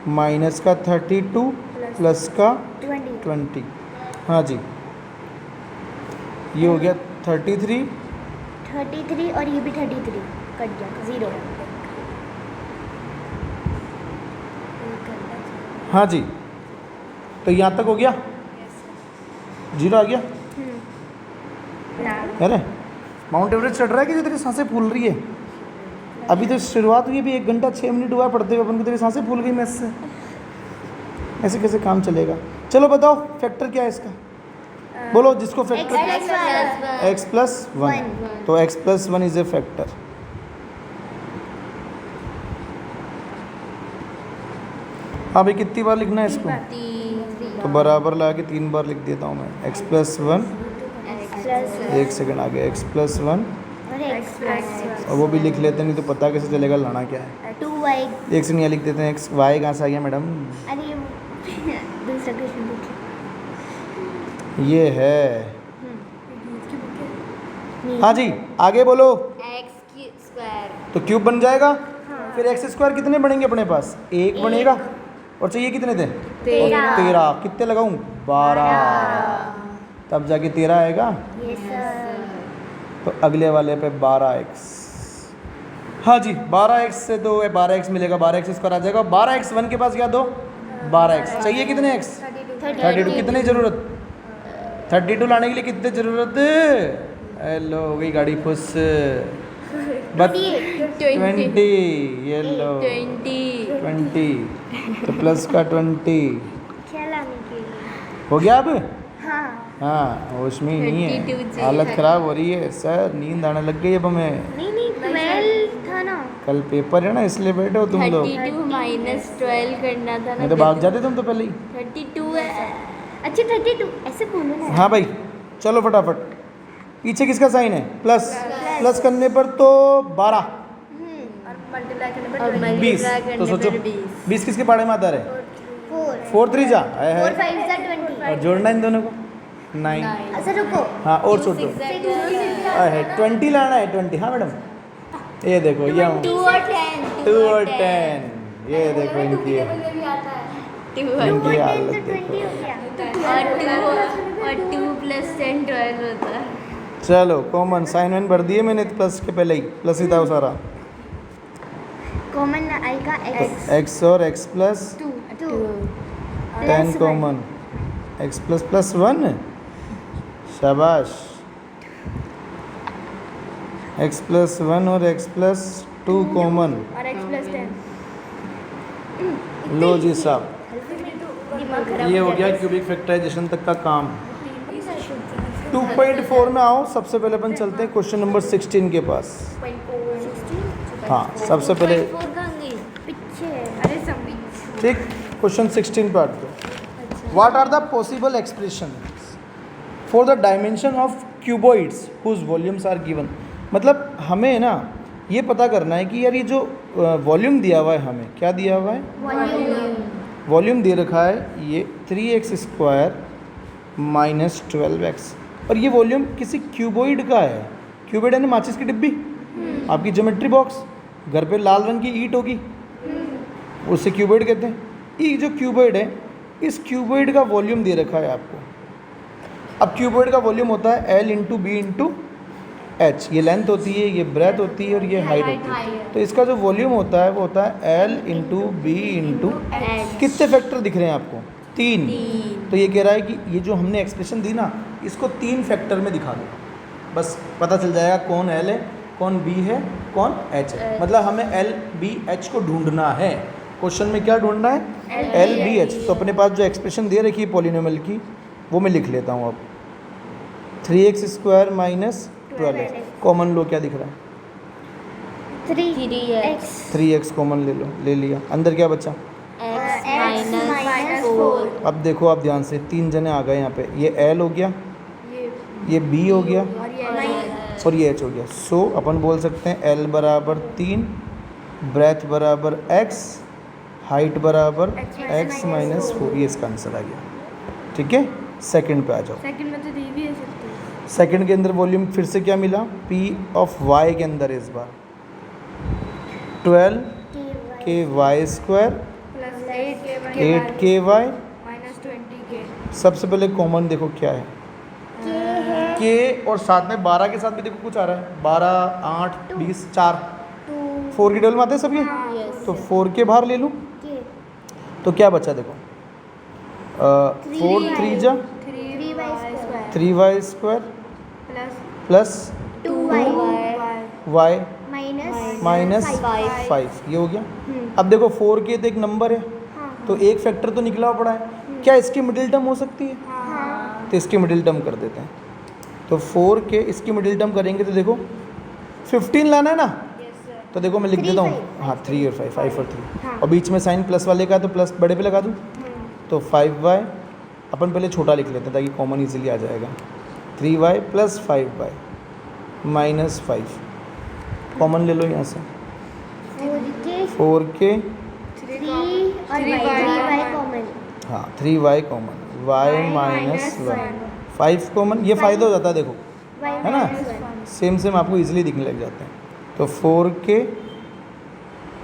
माइनस का 32 प्लस का 20। हाँ जी, ये हो गया 33 और ये भी 33 कट गया 0। हाँ जी, तो यहाँ तक हो गया, 0 आ गया। अरे माउंट एवरेस्ट चढ़ रहा है कि जो तेरी सांसें फूल रही है? अभी तो शुरुआत हुई, अभी 1 घंटा 6 मिनट हुआ पढ़ते हुए, अपन को तेरी सांसें फूल गई मैथ से, ऐसे कैसे काम चलेगा? चलो बताओ फैक्टर क्या है इसका, बोलो जिसको फैक्टर x प्लस 1, तो x plus 1 is a factor. हाँ भाई, कितनी बार लिखना है इसको? तो बराबर लगा के 3 बार लिख देता हूँ मैं, x प्लस 1, एक सेकंड आगे, x प्लस 1, और x प्लस और वो भी लिख लेते हैं, नहीं तो पता कैसे चलेगा लाना क्या है। 2y। एक से नहीं लिख देते हैं, x y कहाँ से आ गया मैडम? अरे दूसरा क्वेश्चन पूछो। ये है। हाँ जी, आगे बोलो। x स्क्वायर तो क्यूब बन जाएगा, फिर एक्स स्क्वायर कितने बनेंगे अपने पास? 1 बनेगा, और चाहिए कितने थे? 13। कितने लगाऊं? 12, तब जाके 13 आएगा। Yes sir. तो अगले वाले पे 12x। हाँ जी, 12x से तो 12x मिलेगा, 12x स्क्वायर आ जाएगा। 12x 1 के पास क्या दो? 12x। चाहिए कितने x? 32। कितने ज़रूरत? 32 लाने के लिए कितने ज़रूरत? हेलो, हो गई गाड़ी खुश। 20, ये लो 20, तो प्लस का 20 क्या लाने के लिए? हो गया अब? हाँ। हाँ, होश में ही नहीं है, हालत ख़राब हो रही है सर, नींद आने लग गई अब हमें। नहीं 12 था ना। कल पेपर है ना, इसलिए बैठे हो तुम लोग, 32 माइनस 12 करना था ना, नहीं तो भाग जाते तुम तो पहले ही। 32 है। अच्छा 32 ऐसे बोलो ना। हाँ भाई, चलो फटाफट, पीछे किसका साइन है? प्लस। प्लस करने पर तो 12, और 20, तो सोचो 20 किसके पाड़े में आता है? 4 3 जा 4 5 जा 20। और जोड़ना इन दोनों को 9। अच्छा रुको। हाँ, और छोटो 20 लाना है, 20। हाँ मैडम, ये देखो, ये 2 और 10 2 और 10, ये देखो इनकी इनकी हालत देखो। और 2 प्लस 10 12 होता है। चलो कॉमन साइन वाइन भर दिए मैंने प्लस के पहले ही, प्लस ही था वो सारा। कॉमन आएगा x x और x plus 2 10 common, x plus plus 1, शाबाश। x प्लस 1 और x प्लस 2 कॉमन, और x प्लस 10। लो जी साहब, ये हो गया क्यूबिक फैक्टराइजेशन तक का काम। 2.4 में आओ, सबसे पहले अपन चलते हैं क्वेश्चन नंबर 16 के पास। हाँ, सबसे पहले पीछे। अरे सभी ठीक, क्वेश्चन 16 पे आते हैं। What are the possible expression for the dimension of cuboids whose volumes are given. मतलब हमें ना ये पता करना है कि यार ये जो वॉल्यूम दिया हुआ है, हमें क्या दिया हुआ है? वॉल्यूम दे रखा है ये 3x स्क्वायर माइनस 12x, और ये वॉल्यूम किसी क्यूबॉइड का है। क्यूबॉइड यानी माचिस की डिब्बी, आपकी ज्योमेट्री बॉक्स, घर पे लाल रंग की ईंट होगी, उससे क्यूबॉइड कहते हैं। ये जो क्यूबॉइड है, इस क्यूबॉइड का वॉल्यूम दे रखा है आपको। अब क्यूबॉइड का वॉल्यूम होता है L into b into h, ये लेंथ होती है, ये ब्रेथ होती है, और ये हाइट होती है। तो इसका जो वॉल्यूम होता है वो होता है L इंटू बी इंटू, कितने फैक्टर दिख रहे हैं आपको? 3। तो ये कह रहा है कि ये जो हमने एक्सप्रेशन दी ना, इसको 3 फैक्टर में दिखा दो, बस पता चल जाएगा कौन L है, कौन B है, कौन H है। मतलब हमें L B H को ढूंढना है। क्वेश्चन में क्या ढूंढना है? L B H। तो अपने पास जो एक्सप्रेशन दे रखी है पॉलिनोमियल की, वो मैं लिख लेता हूँ अब। 3x² माइनस 12x, कॉमन लो, क्या दिख रहा है? 3x 3x कॉमन ले लो, ले लिया। अंदर क्या बचा? x minus 4 अब देखो आप ध्यान से, 3 जने आ गए यहाँ पे। ये L हो गया, ये B हो गया और ये H हो गया। सो अपन बोल सकते हैं L बराबर 3, ब्रेथ बराबर x, हाइट बराबर x माइनस 4। ये इसका आंसर आ गया। ठीक है, सेकंड पे आ जाओ। सेकंड में तो दी भी है सकती है। सेकंड के अंदर वॉल्यूम फिर से क्या मिला? P ऑफ y के अंदर इस बार 12 के y स्क्वायर प्लस 8 के y। माइनस 20 के। सबसे पहले कॉमन देखो क्या है? के, और साथ में 12 के साथ भी देखो कुछ आ रहा है। 12, 8, 20, 4, 4 की टेबल में आते हैं सब ये। तो 4 के बाहर ले लूँ तो क्या बचा? देखो 4 3 जा 3y square plus 2y minus 5, ये हो गया। अब देखो 4 के तो एक नंबर है, तो एक फैक्टर तो निकला पड़ा है। क्या इसकी मिडिल टर्म हो सकती है? तो इसकी मिडिल टर्म कर देते हैं। तो 4 के इसकी मिडिल टर्म करेंगे तो देखो 15 लाना है ना, तो देखो मैं लिख देता हूँ, हाँ 3 और 5, 5 और 3, और बीच में साइन प्लस वाले का, तो प्लस बड़े पे लगा दूँ। तो 5y अपन पहले छोटा लिख लेते हैं ताकि कॉमन इजीली आ जाएगा। 3y plus 5y minus 5, common ले लो यहाँ से। 4 के 3y कॉमन हाँ 3y common, y minus 1, 5 common. ये फ़ायदा हो जाता है देखो, है ना, सेम सेम आपको इजीली दिखने लग जाते हैं। तो 4 के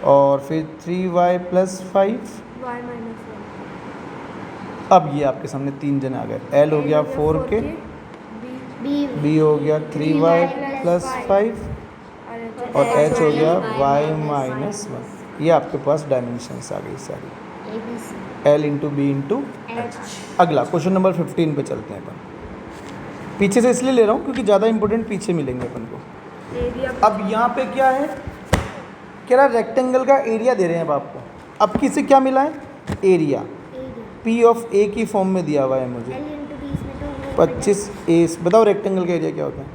और फिर 3y प्लस 5। अब ये आपके सामने 3 जने आ गए। L हो गया 4 के, B हो गया 3y प्लस 5 और H हो गया y माइनस 1। ये आपके पास डायमेंशंस आ गई सारी, L into b into H। अगला क्वेश्चन नंबर 15 पे चलते हैं अपन। पीछे से इसलिए ले रहा हूँ क्योंकि ज़्यादा इंपॉर्टेंट पीछे मिलेंगे अपन को। अब यहाँ पे क्या है? कह रहा रेक्टेंगल का एरिया दे रहे हैं अब आपको। अब किसे क्या मिला है? एरिया। P ऑफ A की फॉर्म में दिया हुआ है मुझे 25 A। बताओ रेक्टेंगल का एरिया क्या होता है?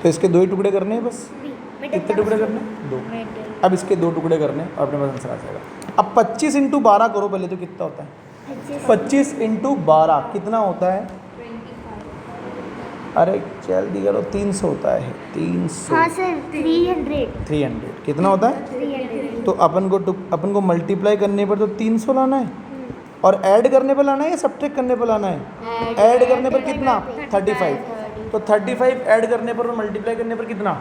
तो इसके 2 ही टुकड़े करने हैं बस। कितने टुकड़े करने हैं? 2। अब इसके 2 टुकड़े करने हैं और अपने पास आंसर आ जाएगा। अब 25 इंटू 12 करो पहले, तो कितना होता है? 25 इंटू 12 कितना होता है? अरे जल्दी करो, 300 होता है। 300। हाँ सर 300 कितना होता है? 300। तो अपन को मल्टीप्लाई करने पर तो 300 लाना है, और ऐड करने पर लाना है या सब्ट्रैक्ट करने पर लाना है? ऐड करने पर कितना? 35। तो 35 ऐड करने पर और मल्टीप्लाई करने पर कितना?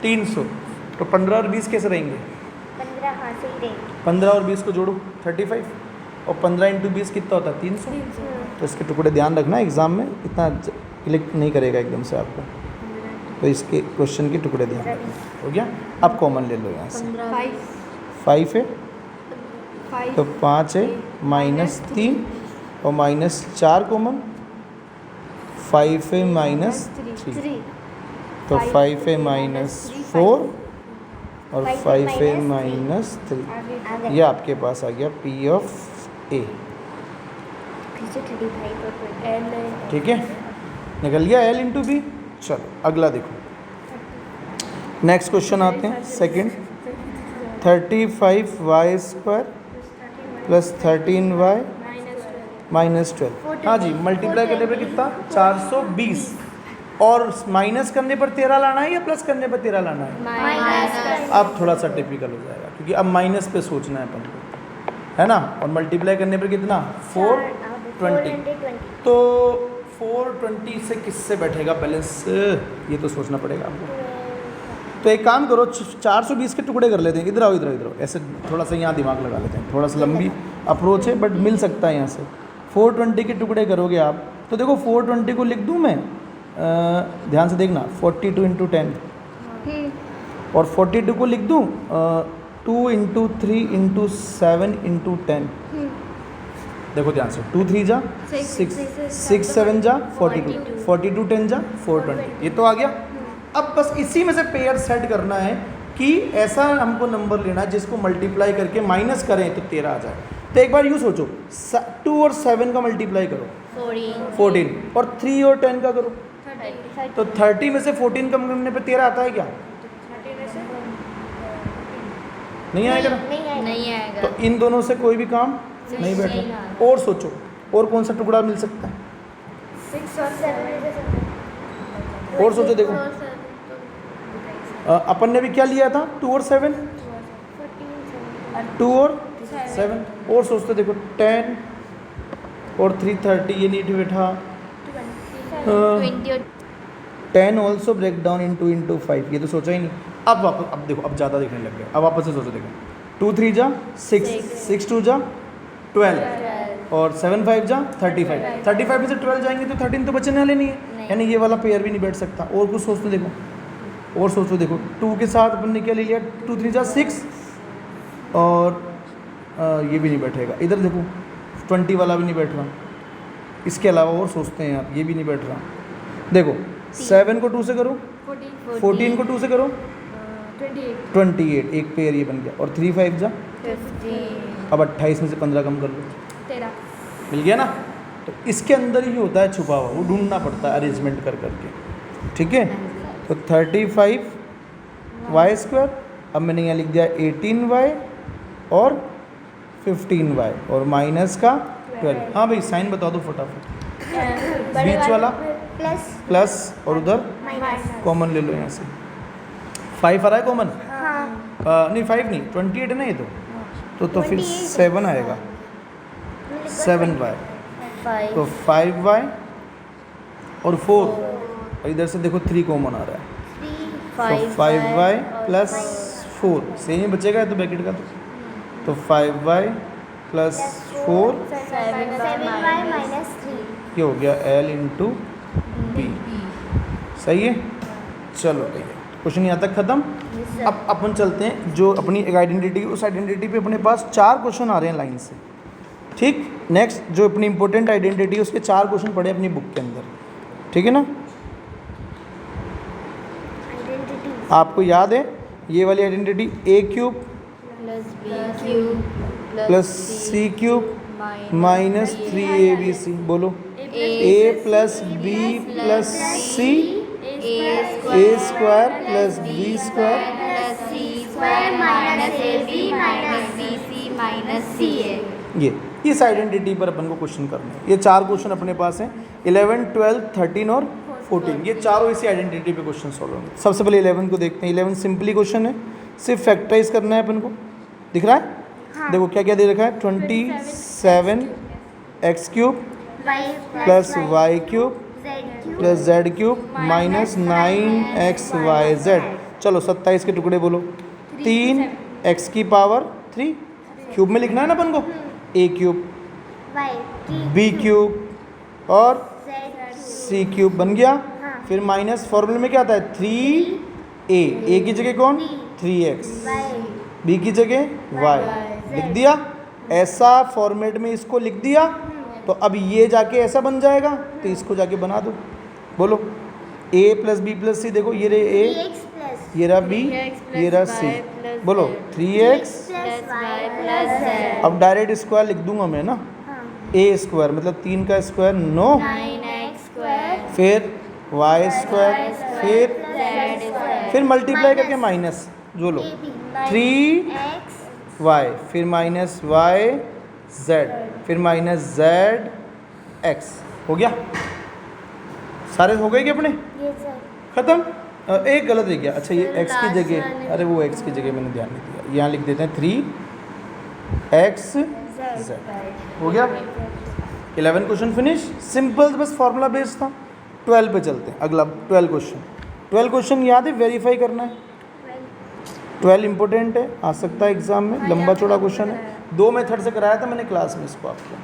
300। तो 15 और 20 कैसे रहेंगे? 15 हाँ सही रहेंगे। 15 और 20 को जोड़ो 35, और 15 इंटू 20 कितना होता है? 300। तो इसके टुकड़े ध्यान रखना, एग्जाम में इतना क्लिक नहीं करेगा एकदम से आपको, तो इसके क्वेश्चन के टुकड़े ध्यान रखना। हो गया? अब कॉमन ले लो यहाँ से। 5 है तो 5 है, माइनस 3 और माइनस 4 कॉमन, 5 है माइनस 3, तो 5 है माइनस 4 और 5 है माइनस 3। ये आपके पास आ गया P ऑफ A। ठीक है, निकल गया L इंटू बी। चलो अगला देखो, नेक्स्ट क्वेश्चन आते हैं second. 35y square plus 13y minus 12। हाँ जी, मल्टीप्लाई करने पर कितना? 420। और माइनस करने पर 13 लाना है या प्लस करने पर 13 लाना है? अब थोड़ा सा टिपिकल हो जाएगा क्योंकि अब माइनस पे सोचना है अपन को, है ना। और मल्टीप्लाई करने पर कितना? 420। तो 420 से किससे बैठेगा बैलेंस, ये तो सोचना पड़ेगा आपको। तो एक काम करो, 420 के टुकड़े कर लेते हैं। इधर आओ, इधर इधर ऐसे थोड़ा सा यहाँ दिमाग लगा लेते हैं। थोड़ा सा लंबी अप्रोच है बट मिल सकता है यहाँ से। 420 के टुकड़े करोगे आप तो देखो 420 को लिख दूँ मैं, ध्यान से देखना, 42 इंटू 10, और 42 को लिख दूँ 2 इंटू 3 इंटू 7 इंटू 10। देखो ध्यान से, 2 3 जा 6, 6 7 जा 42, 42 10 जा 420, ये तो आ गया। अब बस इसी में से पेयर सेट करना है कि ऐसा हमको नंबर लेना है जिसको मल्टीप्लाई करके माइनस करें तो 13 आ जाए। तो एक बार यूँ सोचो, 2 और 7 का मल्टीप्लाई करो 14, और 3 और 10 का करो, तो 30 में से 14 कम करने पे 13 आता है क्या? नहीं आएगा ना? नहीं आएगा। तो इन दोनों से कोई भी काम नहीं बैठा। और सोचो, और कौन सा टुकड़ा मिल सकता है? 6 और 7 और सोचो, देखो अपन ने भी क्या लिया था, 2 और 7, 2 और 7। और सोचते देखो, 10 और 3 30, ये नहीं बैठा। 20 और 10 ऑल्सो ब्रेक डाउन इंटू 5, ये तो सोचा ही नहीं। अब वापस, अब देखो, अब ज़्यादा देखने लग गए। अब वापस से सोचो, देखो 2 3 जा 6, 6 2 जा 12, और 7 5 जा 35, 35 में से 12 जाएंगे तो 13 तो बचने वाले नहीं है, यानी ये वाला पेयर भी नहीं बैठ सकता। और कुछ सोचते देखो, और सोचो, देखो 2 के साथ अपन ने क्या ले लिया, 2 3 जा 6, और ये भी नहीं बैठेगा। इधर देखो 20 वाला भी नहीं बैठ रहा। इसके अलावा और सोचते हैं यार, ये भी नहीं बैठ रहा। देखो 7 को 2 से करो, 14 को 2 से करो, 28, एक पेयर ये बन गया। और 3 5 जा 50। अब 28 में से 15 कम कर लो, 13। मिल गया ना। तो इसके अंदर ही होता है छुपा हुआ, वो ढूंढना पड़ता है अरेंजमेंट कर करके, ठीक है। तो 35 वाई स्क्वायर, अब मैंने यहाँ लिख दिया 18y और 15y, और माइनस का 12। हाँ भाई साइन बता दो फटाफट। बीच वाला प्लस, और उधर कॉमन ले लो यहाँ से। 5 आ रहा है कॉमन? नहीं 5 नहीं, 28 है ना ये तो फिर 7 आएगा, 7y, तो 5y और 4, और इधर से देखो 3 कॉमन आ रहा है, तो 5y प्लस 4 सेम ही बचेगा तो ब्रैकेट का, तो 5y प्लस 4, 7y minus 3। ये हो गया L इंटू बी। सही है, चलो भैया क्वेश्चन यहाँ तक ख़त्म। अब अपन चलते हैं जो अपनी एक आइडेंटिटी, उस आइडेंटिटी पे अपने पास 4 क्वेश्चन आ रहे हैं लाइन से, ठीक। नेक्स्ट जो अपनी इंपॉर्टेंट आइडेंटिटी है उसके 4 क्वेश्चन पढ़े अपनी बुक के अंदर, ठीक है ना। आपको याद है ये वाली identity, a cube plus B cube plus C cube minus 3abc, बोलो a plus B plus C a square plus B square plus C square minus A B minus B C minus C A. ये इस आइडेंटिटी पर अपन को क्वेश्चन करना है। ये 4 क्वेश्चन अपने पास हैं, 11 12 13 और 14, ये चारों इसी आइडेंटिटी पे क्वेश्चन सॉल्व होंगे। सबसे पहले 11 को देखते हैं। 11 सिंपली क्वेश्चन है, सिर्फ फैक्टराइज करना है अपन को। दिख रहा है? हाँ। देखो क्या क्या दे रखा है, 27 x cube plus Y cube plus z cube minus 9xyz। चलो 27 के टुकड़े बोलो, 3 एक्स की पावर 3, क्यूब में लिखना है ना अपन को, a क्यूब b क्यूब और c क्यूब बन गया। फिर माइनस फॉर्मूले में क्या आता है, 3a की जगह कौन, 3x, b की जगह y लिख दिया। ऐसा फॉर्मेट में इसको लिख दिया, तो अब ये जाके ऐसा बन जाएगा, तो इसको जाके बना दो। बोलो a प्लस बी प्लस सी, देखो ये रहे a, ये रहा b, ये रहा c, बोलो 3x अब डायरेक्ट स्क्वायर लिख दूंगा मैं ना, a स्क्वायर मतलब 3 का स्क्वायर 9, 9x स्क्वायर फिर y स्क्वायर, फिर मल्टीप्लाई करके माइनस जो लो 3y, फिर माइनस y z, फिर माइनस z x। हो गया, सारे हो गए क्या अपने, खत्म। एक गलत रह गया, अच्छा ये x की जगह, अरे वो x की जगह मैंने ध्यान नहीं दिया, यहाँ लिख देते हैं 3x z। हो गया, 11 क्वेश्चन फिनिश, सिंपल बस फॉर्मूला बेस्ड था। 12 पे चलते हैं, अगला 12 क्वेश्चन। 12 क्वेश्चन याद है, वेरीफाई करना है। 12 इंपॉर्टेंट है, आ सकता है एग्जाम में, लंबा चौड़ा क्वेश्चन है। 2 मेथड से कराया था मैंने क्लास में इसको, आपको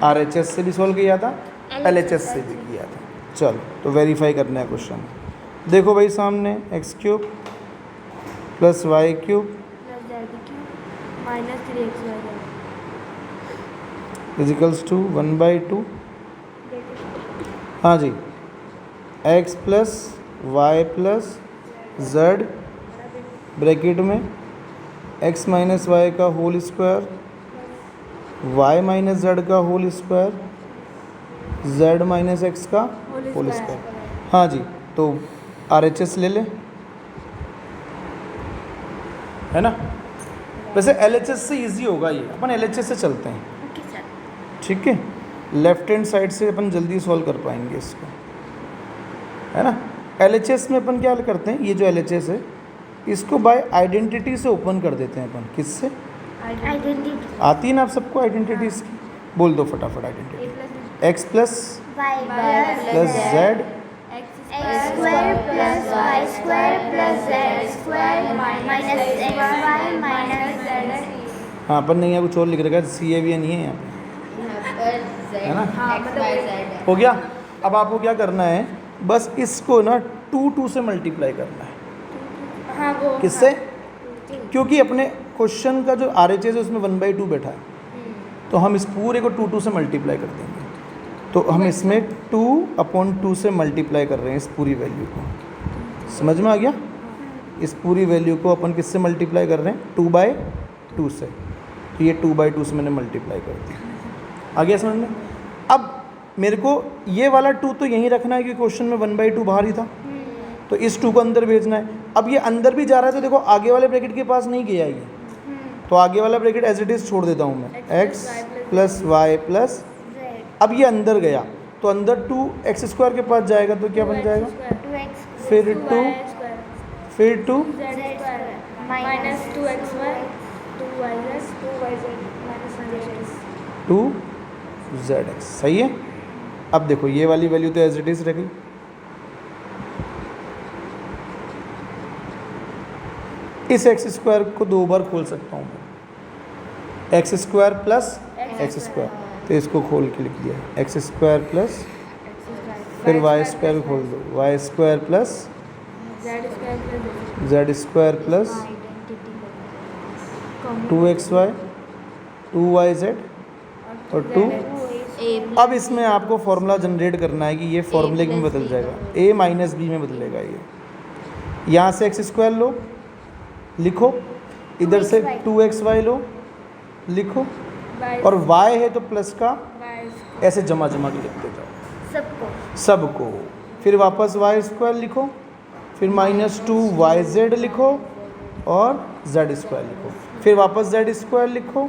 RHS से भी सॉल्व किया था, LHS से भी किया था। चलो तो वेरीफाई करना है क्वेश्चन। देखो भाई सामने X cube plus Y cube equals to 1/2, हाँ जी, x plus Y plus Z bracket में x माइनस वाई का whole square, y minus Z का whole square, z minus X का होल स्क्वायर। हाँ जी, तो RHS ले ले, है ना। वैसे LHS से इजी होगा ये, अपन LHS से चलते हैं, ओके सर। ठीक है। लेफ्ट हैंड साइड से अपन जल्दी सॉल्व कर पाएंगे इसको, है ना। LHS में अपन क्या करते हैं, ये जो LHS है इसको बाय आइडेंटिटी से ओपन कर देते हैं अपन। किससे? आइडेंटिटी आती है ना आप सबको आइडेंटिटीज की, बोल दो फटाफट identity. x plus y plus Z x square plus y square plus z square minus xy minus z। हाँ, अपन ने यहाँ कुछ और लिख रखा है, CAVN नहीं है यहाँ पे, है ना। हो गया। अब आपको क्या करना है, बस इसको ना 2 से मल्टीप्लाई करना है। हाँ वो किससे? क्योंकि अपने क्वेश्चन का जो RHS है उसमें 1/2 बैठा है, तो हम इस पूरे को 2 से मल्टीप्लाई कर देंगे। तो हम इसमें 2/2 से मल्टीप्लाई कर रहे हैं इस पूरी वैल्यू को। समझ में आ गया? इस पूरी वैल्यू को अपन किससे मल्टीप्लाई कर रहे हैं? 2/2 से। तो ये 2/2 से मैंने मल्टीप्लाई कर दिया। आ गया समझ में? अब मेरे को ये वाला 2 तो यहीं रखना है क्योंकि क्वेश्चन में 1/2 बाहर ही था, तो इस 2 को अंदर भेजना है। अब ये अंदर भी जा रहा है तो देखो आगे वाले ब्रैकेट के पास नहीं गया ये, तो आगे वाला ब्रैकेट एज इट इज़ छोड़ देता हूँ मैं, x प्लस वाई प्लस। अब ये अंदर गया तो अंदर 2x स्क्वायर के पास जाएगा तो क्या बन जाएगा? 2x फिर 2 फिर 2 minus 2xy 2yz 2yz minus 1z। 2zx। सही है। अब देखो ये वाली वैल्यू तो एज इट इज़ रह गई। इस एक्स स्क्वायर को 2 बार खोल सकता हूँ मैं, x square plus x square, तो इसको खोल के लिख दिया एक्स स्क्वायर प्लस, फिर वाई स्क्वायर खोल दो, y square plus z square plus 2xy 2yz और 2। अब इसमें आपको फॉर्मूला जनरेट करना है कि ये फॉर्मूले में बदल जाएगा, a माइनस बी में बदलेगा ये। यहाँ से एक्स स्क्वायर लो, लिखो, इधर से 2xy लो, लिखो, और y है तो प्लस का ऐसे जमा जमा के लिखते जाओ सबको। फिर वापस वाई स्क्वायर लिखो, फिर माइनस 2yz लिखो और z स्क्वायर लिखो, फिर वापस z स्क्वायर लिखो,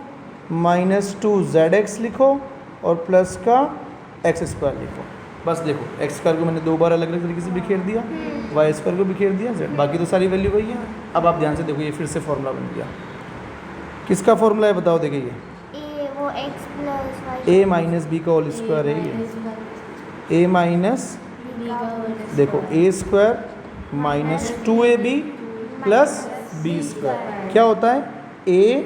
माइनस 2zx लिखो और प्लस का x स्क्वायर लिखो। बस देखो x स्क्वायर को मैंने 2 बार अलग अलग तरीके से बिखेर दिया, y स्क्वायर को बिखेर दिया, z, बाकी तो सारी वैल्यू वही है। अब आप ध्यान से देखो, ये फिर से फॉर्मूला बन गया। किसका फॉर्मूला है बताओ? देखिए ये a वो x plus y a minus b का होल स्क्वायर है ये, a माइनस, देखो a square minus 2ab plus B square क्या होता है? a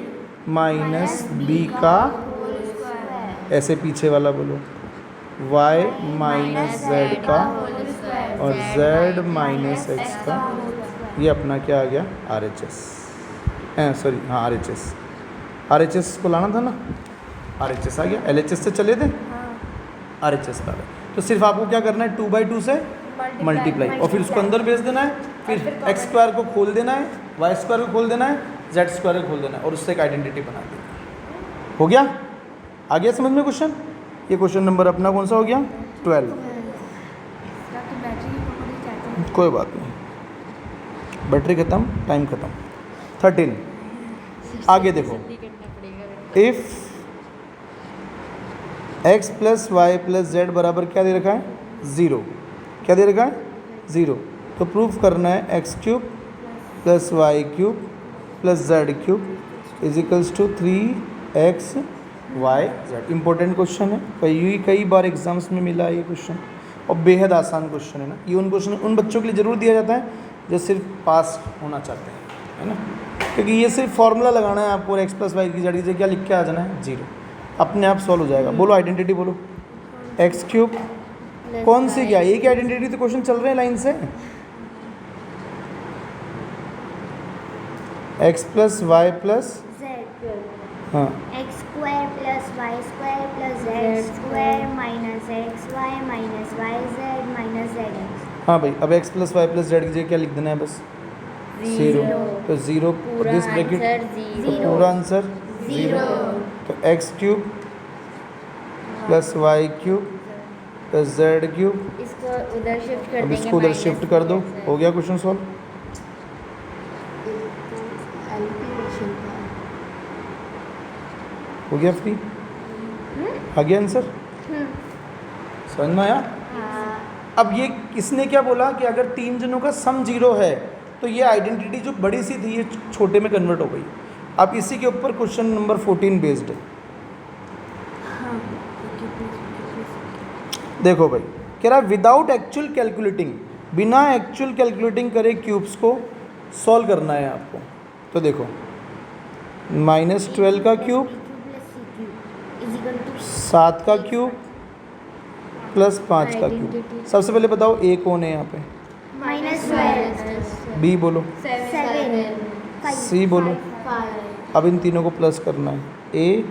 माइनस बी का, ऐसे पीछे वाला बोलो, y माइनस जेड का और z माइनस एक्स का। ये अपना क्या आ गया? RHS, सॉरी हाँ RHS को लाना था ना, RHS आ गया। LHS से चले थे, RHS का। तो सिर्फ आपको क्या करना है? 2/2 से मल्टीप्लाई और फिर उसको अंदर भेज देना है, फिर x स्क्वायर को खोल देना है, y स्क्वायर को खोल देना है, z स्क्वायर को खोल देना है और उससे एक आइडेंटिटी बना देना है। हो गया? आ गया समझ में क्वेश्चन? ये क्वेश्चन नंबर अपना कौन सा हो गया? 12। कोई बात नहीं, बैटरी खत्म, टाइम खत्म। 13 आगे देखो, if x plus Y plus z बराबर क्या दे रखा है? 0। क्या दे रखा है? 0। तो प्रूफ करना है x cube plus Y cube plus z cube is equals to 3x y z. Important question है, कई बार एग्जाम्स में मिला है ये क्वेश्चन और बेहद आसान क्वेश्चन है ना। ये उन बच्चों के लिए ज़रूर दिया जाता है जो सिर्फ पास होना चाहते हैं, है ना, क्योंकि ये सिर्फ फॉर्मूला लगाना है आपको, x प्लस वाई की जेड की जगह क्या लिख के आ जाना है? 0। अपने आप सॉल्व हो जाएगा। बोलो आइडेंटिटी बोलो, एक्स क्यूब कौन सी, क्या एक आइडेंटिटी? तो क्वेश्चन चल रहे हैं लाइन से, x plus Y plus z हाँ x square plus y square plus square minus xy minus yz minus zx. हाँ भाई, अब x plus Y plus z की जगह क्या लिख देना है बस? ज़ीरो। तो ज़ीरो दिस ब्रैकेट, तो पूरा आंसर ज़ीरो। तो x cube plus Y cube plus z cube, इसको उधर शिफ्ट कर अब देंगे, इसको उधर minus शिफ्ट कर दो। हो गया क्वेश्चन सॉल्व। हो गया फ्री, आ गया आंसर, समझ में आया? अब ये किसने क्या बोला कि अगर तीन जनों का सम जीरो है तो ये आइडेंटिटी जो बड़ी सी थी ये छोटे में कन्वर्ट हो गई। अब इसी के ऊपर क्वेश्चन नंबर 14 बेस्ड है। देखो भाई, कह रहा विदाउट एक्चुअल कैलकुलेटिंग, बिना एक्चुअल कैलकुलेटिंग करे क्यूब्स को सॉल्व करना है आपको। तो देखो -12 का क्यूब, 7 का क्यूब प्लस 5 का क्यूब। सबसे पहले बताओ ए कौन है यहाँ पे? -12 बी बोलो, 7 सी बोलो। अब इन तीनों को प्लस करना है, ए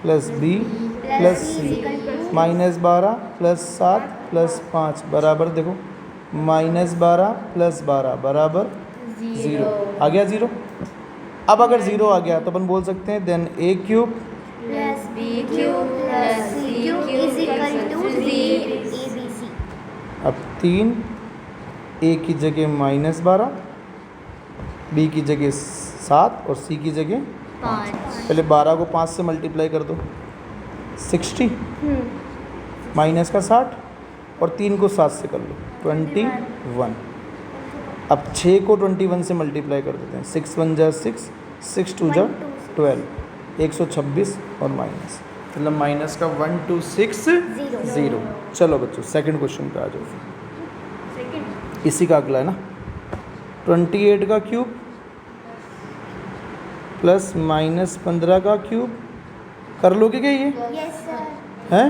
प्लस बी प्लस सी, -12 प्लस 7 प्लस 5 बराबर, देखो -12 प्लस 12 बराबर 0। आ गया 0। अब अगर 0 आ गया तो अपन बोल सकते हैं then A cube plus b cube plus c cube is equal to 3abc. अब 3, ए की जगह -12, बी की जगह 7 और सी की जगह 5। पहले 12 को 5 से मल्टीप्लाई कर दो, 60 माइनस का 60 और 3 को 7 से कर लो 21। अब 6 को 21 से मल्टीप्लाई कर देते हैं, 6 1 जा 6, 6 2 जा 12, 126 और माइनस, मतलब माइनस का 126 0। चलो बच्चों सेकंड क्वेश्चन पे आ जाओ। इसी का अगला है ना, 28 का क्यूब प्लस -15 का क्यूब। कर लोगे क्या ये? Yes sir. हैं?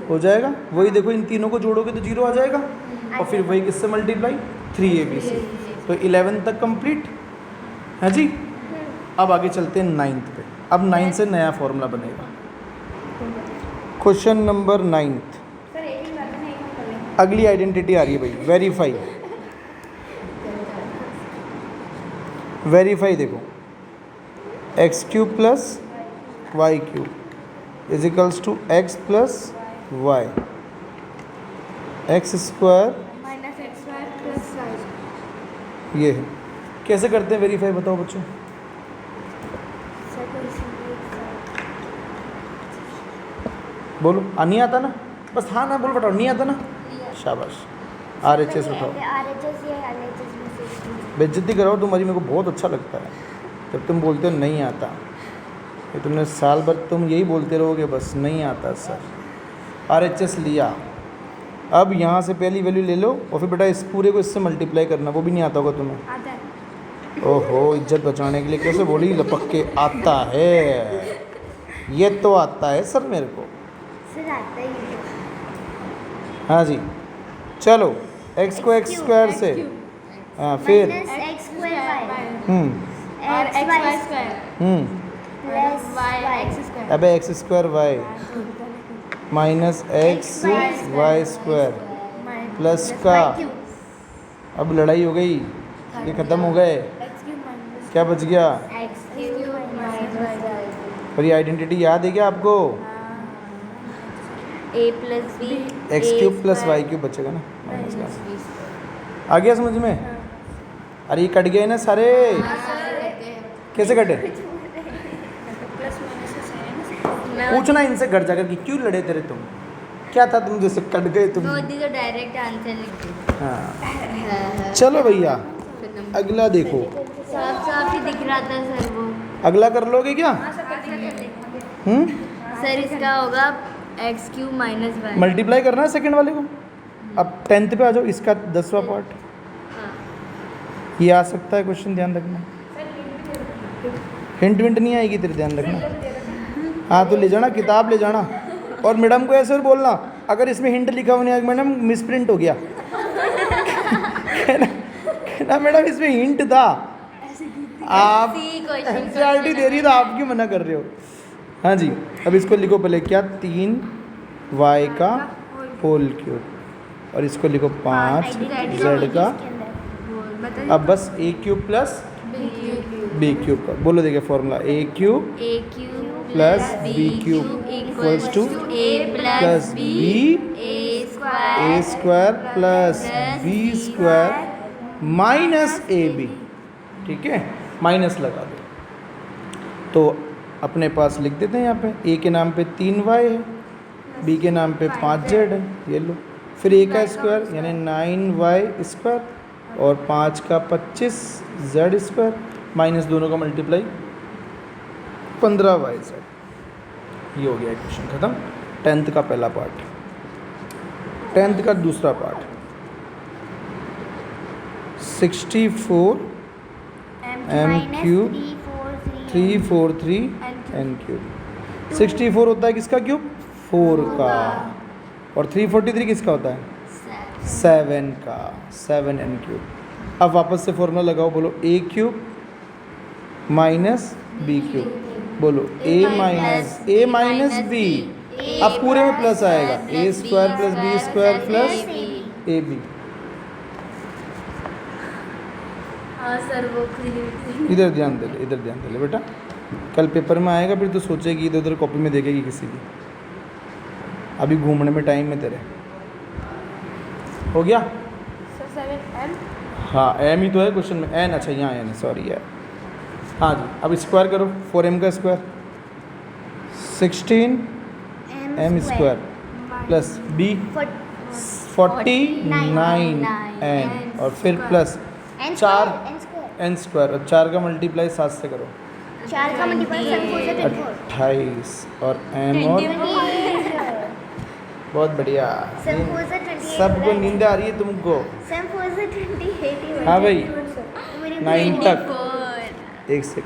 हो जाएगा। वही देखो, इन तीनों को जोड़ोगे तो 0 आ जाएगा और फिर वही किससे मल्टीप्लाई? 3abc। तो 11 तक कंप्लीट है जी। अब आगे चलते हैं 9th पे। अब 9 से नया फॉर्मूला बनेगा। क्वेश्चन नंबर 9th, अगली आइडेंटिटी आ रही है भाई, वेरीफाई। वेरीफाई देखो, x cube plus Y cube is equals to x plus y, x square -xy plus y. ये है। कैसे करते हैं वेरीफाई बताओ बच्चों? बोलो, नहीं आता ना? बस हाँ ना बोल बताओ, नहीं आता ना? शाबाश। RHS उठाओ, RHS या LHS में से बेइज्जती कराओ तुम्हारी, मेरे को बहुत अच्छा लगता है जब तुम बोलते हो नहीं आता। ये तुमने साल भर तुम यही बोलते रहोगे बस नहीं आता सर। RHS लिया, अब यहाँ से पहली वैल्यू ले लो और फिर बेटा इस पूरे को इससे मल्टीप्लाई करना, वो भी नहीं आता होगा तुम्हें। आता है. ओहो, इज्जत बचाने के लिए कैसे बोली लपक के, आता है, ये तो आता है सर मेरे को। सर आता ही है. हाँ जी, चलो एक्स को एक्स स्क्वायर से, हाँ फिर x square y और x xy y square plus y y x square. अबे x square y minus x y square plus का, अब लड़ाई हो गई, ये ख़त्म हो गए, क्या बच गया? x cube minus y. और ये आइडेंटिटी याद है क्या आपको? a plus b x cube plus Y cube बचेगा ना, माइनस का। आ गया समझ में? अरे ये कट गए ना सारे, कैसे कटे? पूछना इनसे घर जाकर कि क्यों लड़े तेरे तुम, क्या था तुम जैसे कट गए तुम। मोदी तो डायरेक्ट आंसर लिख दे। हाँ चलो भैया अगला देखो, साफ साफ ही दिख रहा था सर वो। अगला कर लोगे क्या? सर इसका होगा x cube minus y. Multiply करना है सेकंड वाले को। अब 10th पे आ जाओ, इसका 10वां पार्ट ये आ सकता है क्वेश्चन, ध्यान रखना। हिंट विंट नहीं आएगी तेरे, ध्यान रखना। हाँ तो ले जाना, किताब ले जाना और मैडम को ऐसे बोलना अगर इसमें हिंट लिखा हुआ नहीं है मैडम मिसप्रिंट हो गया। कहना मैडम इसमें हिंट था, आप एनसीईआरटी दे रही है तो आप क्यों मना कर रहे हो? हाँ जी, अब इसको लिखो पहले क्या, 3 y का होल क्यूब और इसको लिखो 5 z का। अब बस a cube plus b cube का बोलो, देखिए formula a cube a cube plus b cube equals to a plus b a a square plus b square minus ab। ठीक है, माइनस लगा दो तो अपने पास लिख देते हैं यहाँ पे a के नाम पे 3y है, b के नाम पे 5z है, ये लो। फिर a का स्क्वायर यानी 9y स्क्वायर और 5 का 25z स्क्वायर माइनस दोनों का मल्टीप्लाई 15yz। ये हो गया क्वेश्चन खत्म। 10th का पहला पार्ट। 10th का दूसरा part 64 m cube 343 n cube. 64 होता है किसका क्यूब? 4 का। और 343 किसका होता है? 7 का। 7 n क्यूब। अब वापस से फॉर्मूला लगाओ, बोलो a cube minus b cube. बोलो a माइनस b। अब पूरे में प्लस आएगा, a square plus b square plus ab। हाँ सर वो इधर ध्यान दे ले, इधर ध्यान दे ले बेटा। कल पेपर में आएगा फिर तो सोचेगी, इधर उधर कॉपी में देखेगी किसी की। अभी घूमने में टाइम में तेरे हो गया। So 7m. हाँ m ही तो है क्वेश्चन में, n। अच्छा यहाँ n है, सॉरी यार। हाँ जी, अब स्क्वायर करो, 4m का square 16 m square plus b 49 n और फिर प्लस 4 n स्क्वायर और 4 का मल्टीप्लाई 7 से करो 4 का मल्टीप्लाई 28 और m और बहुत बढ़िया। सबको नींद आ रही है तुमको? हाँ भाई 9 तक। एक सेकंड।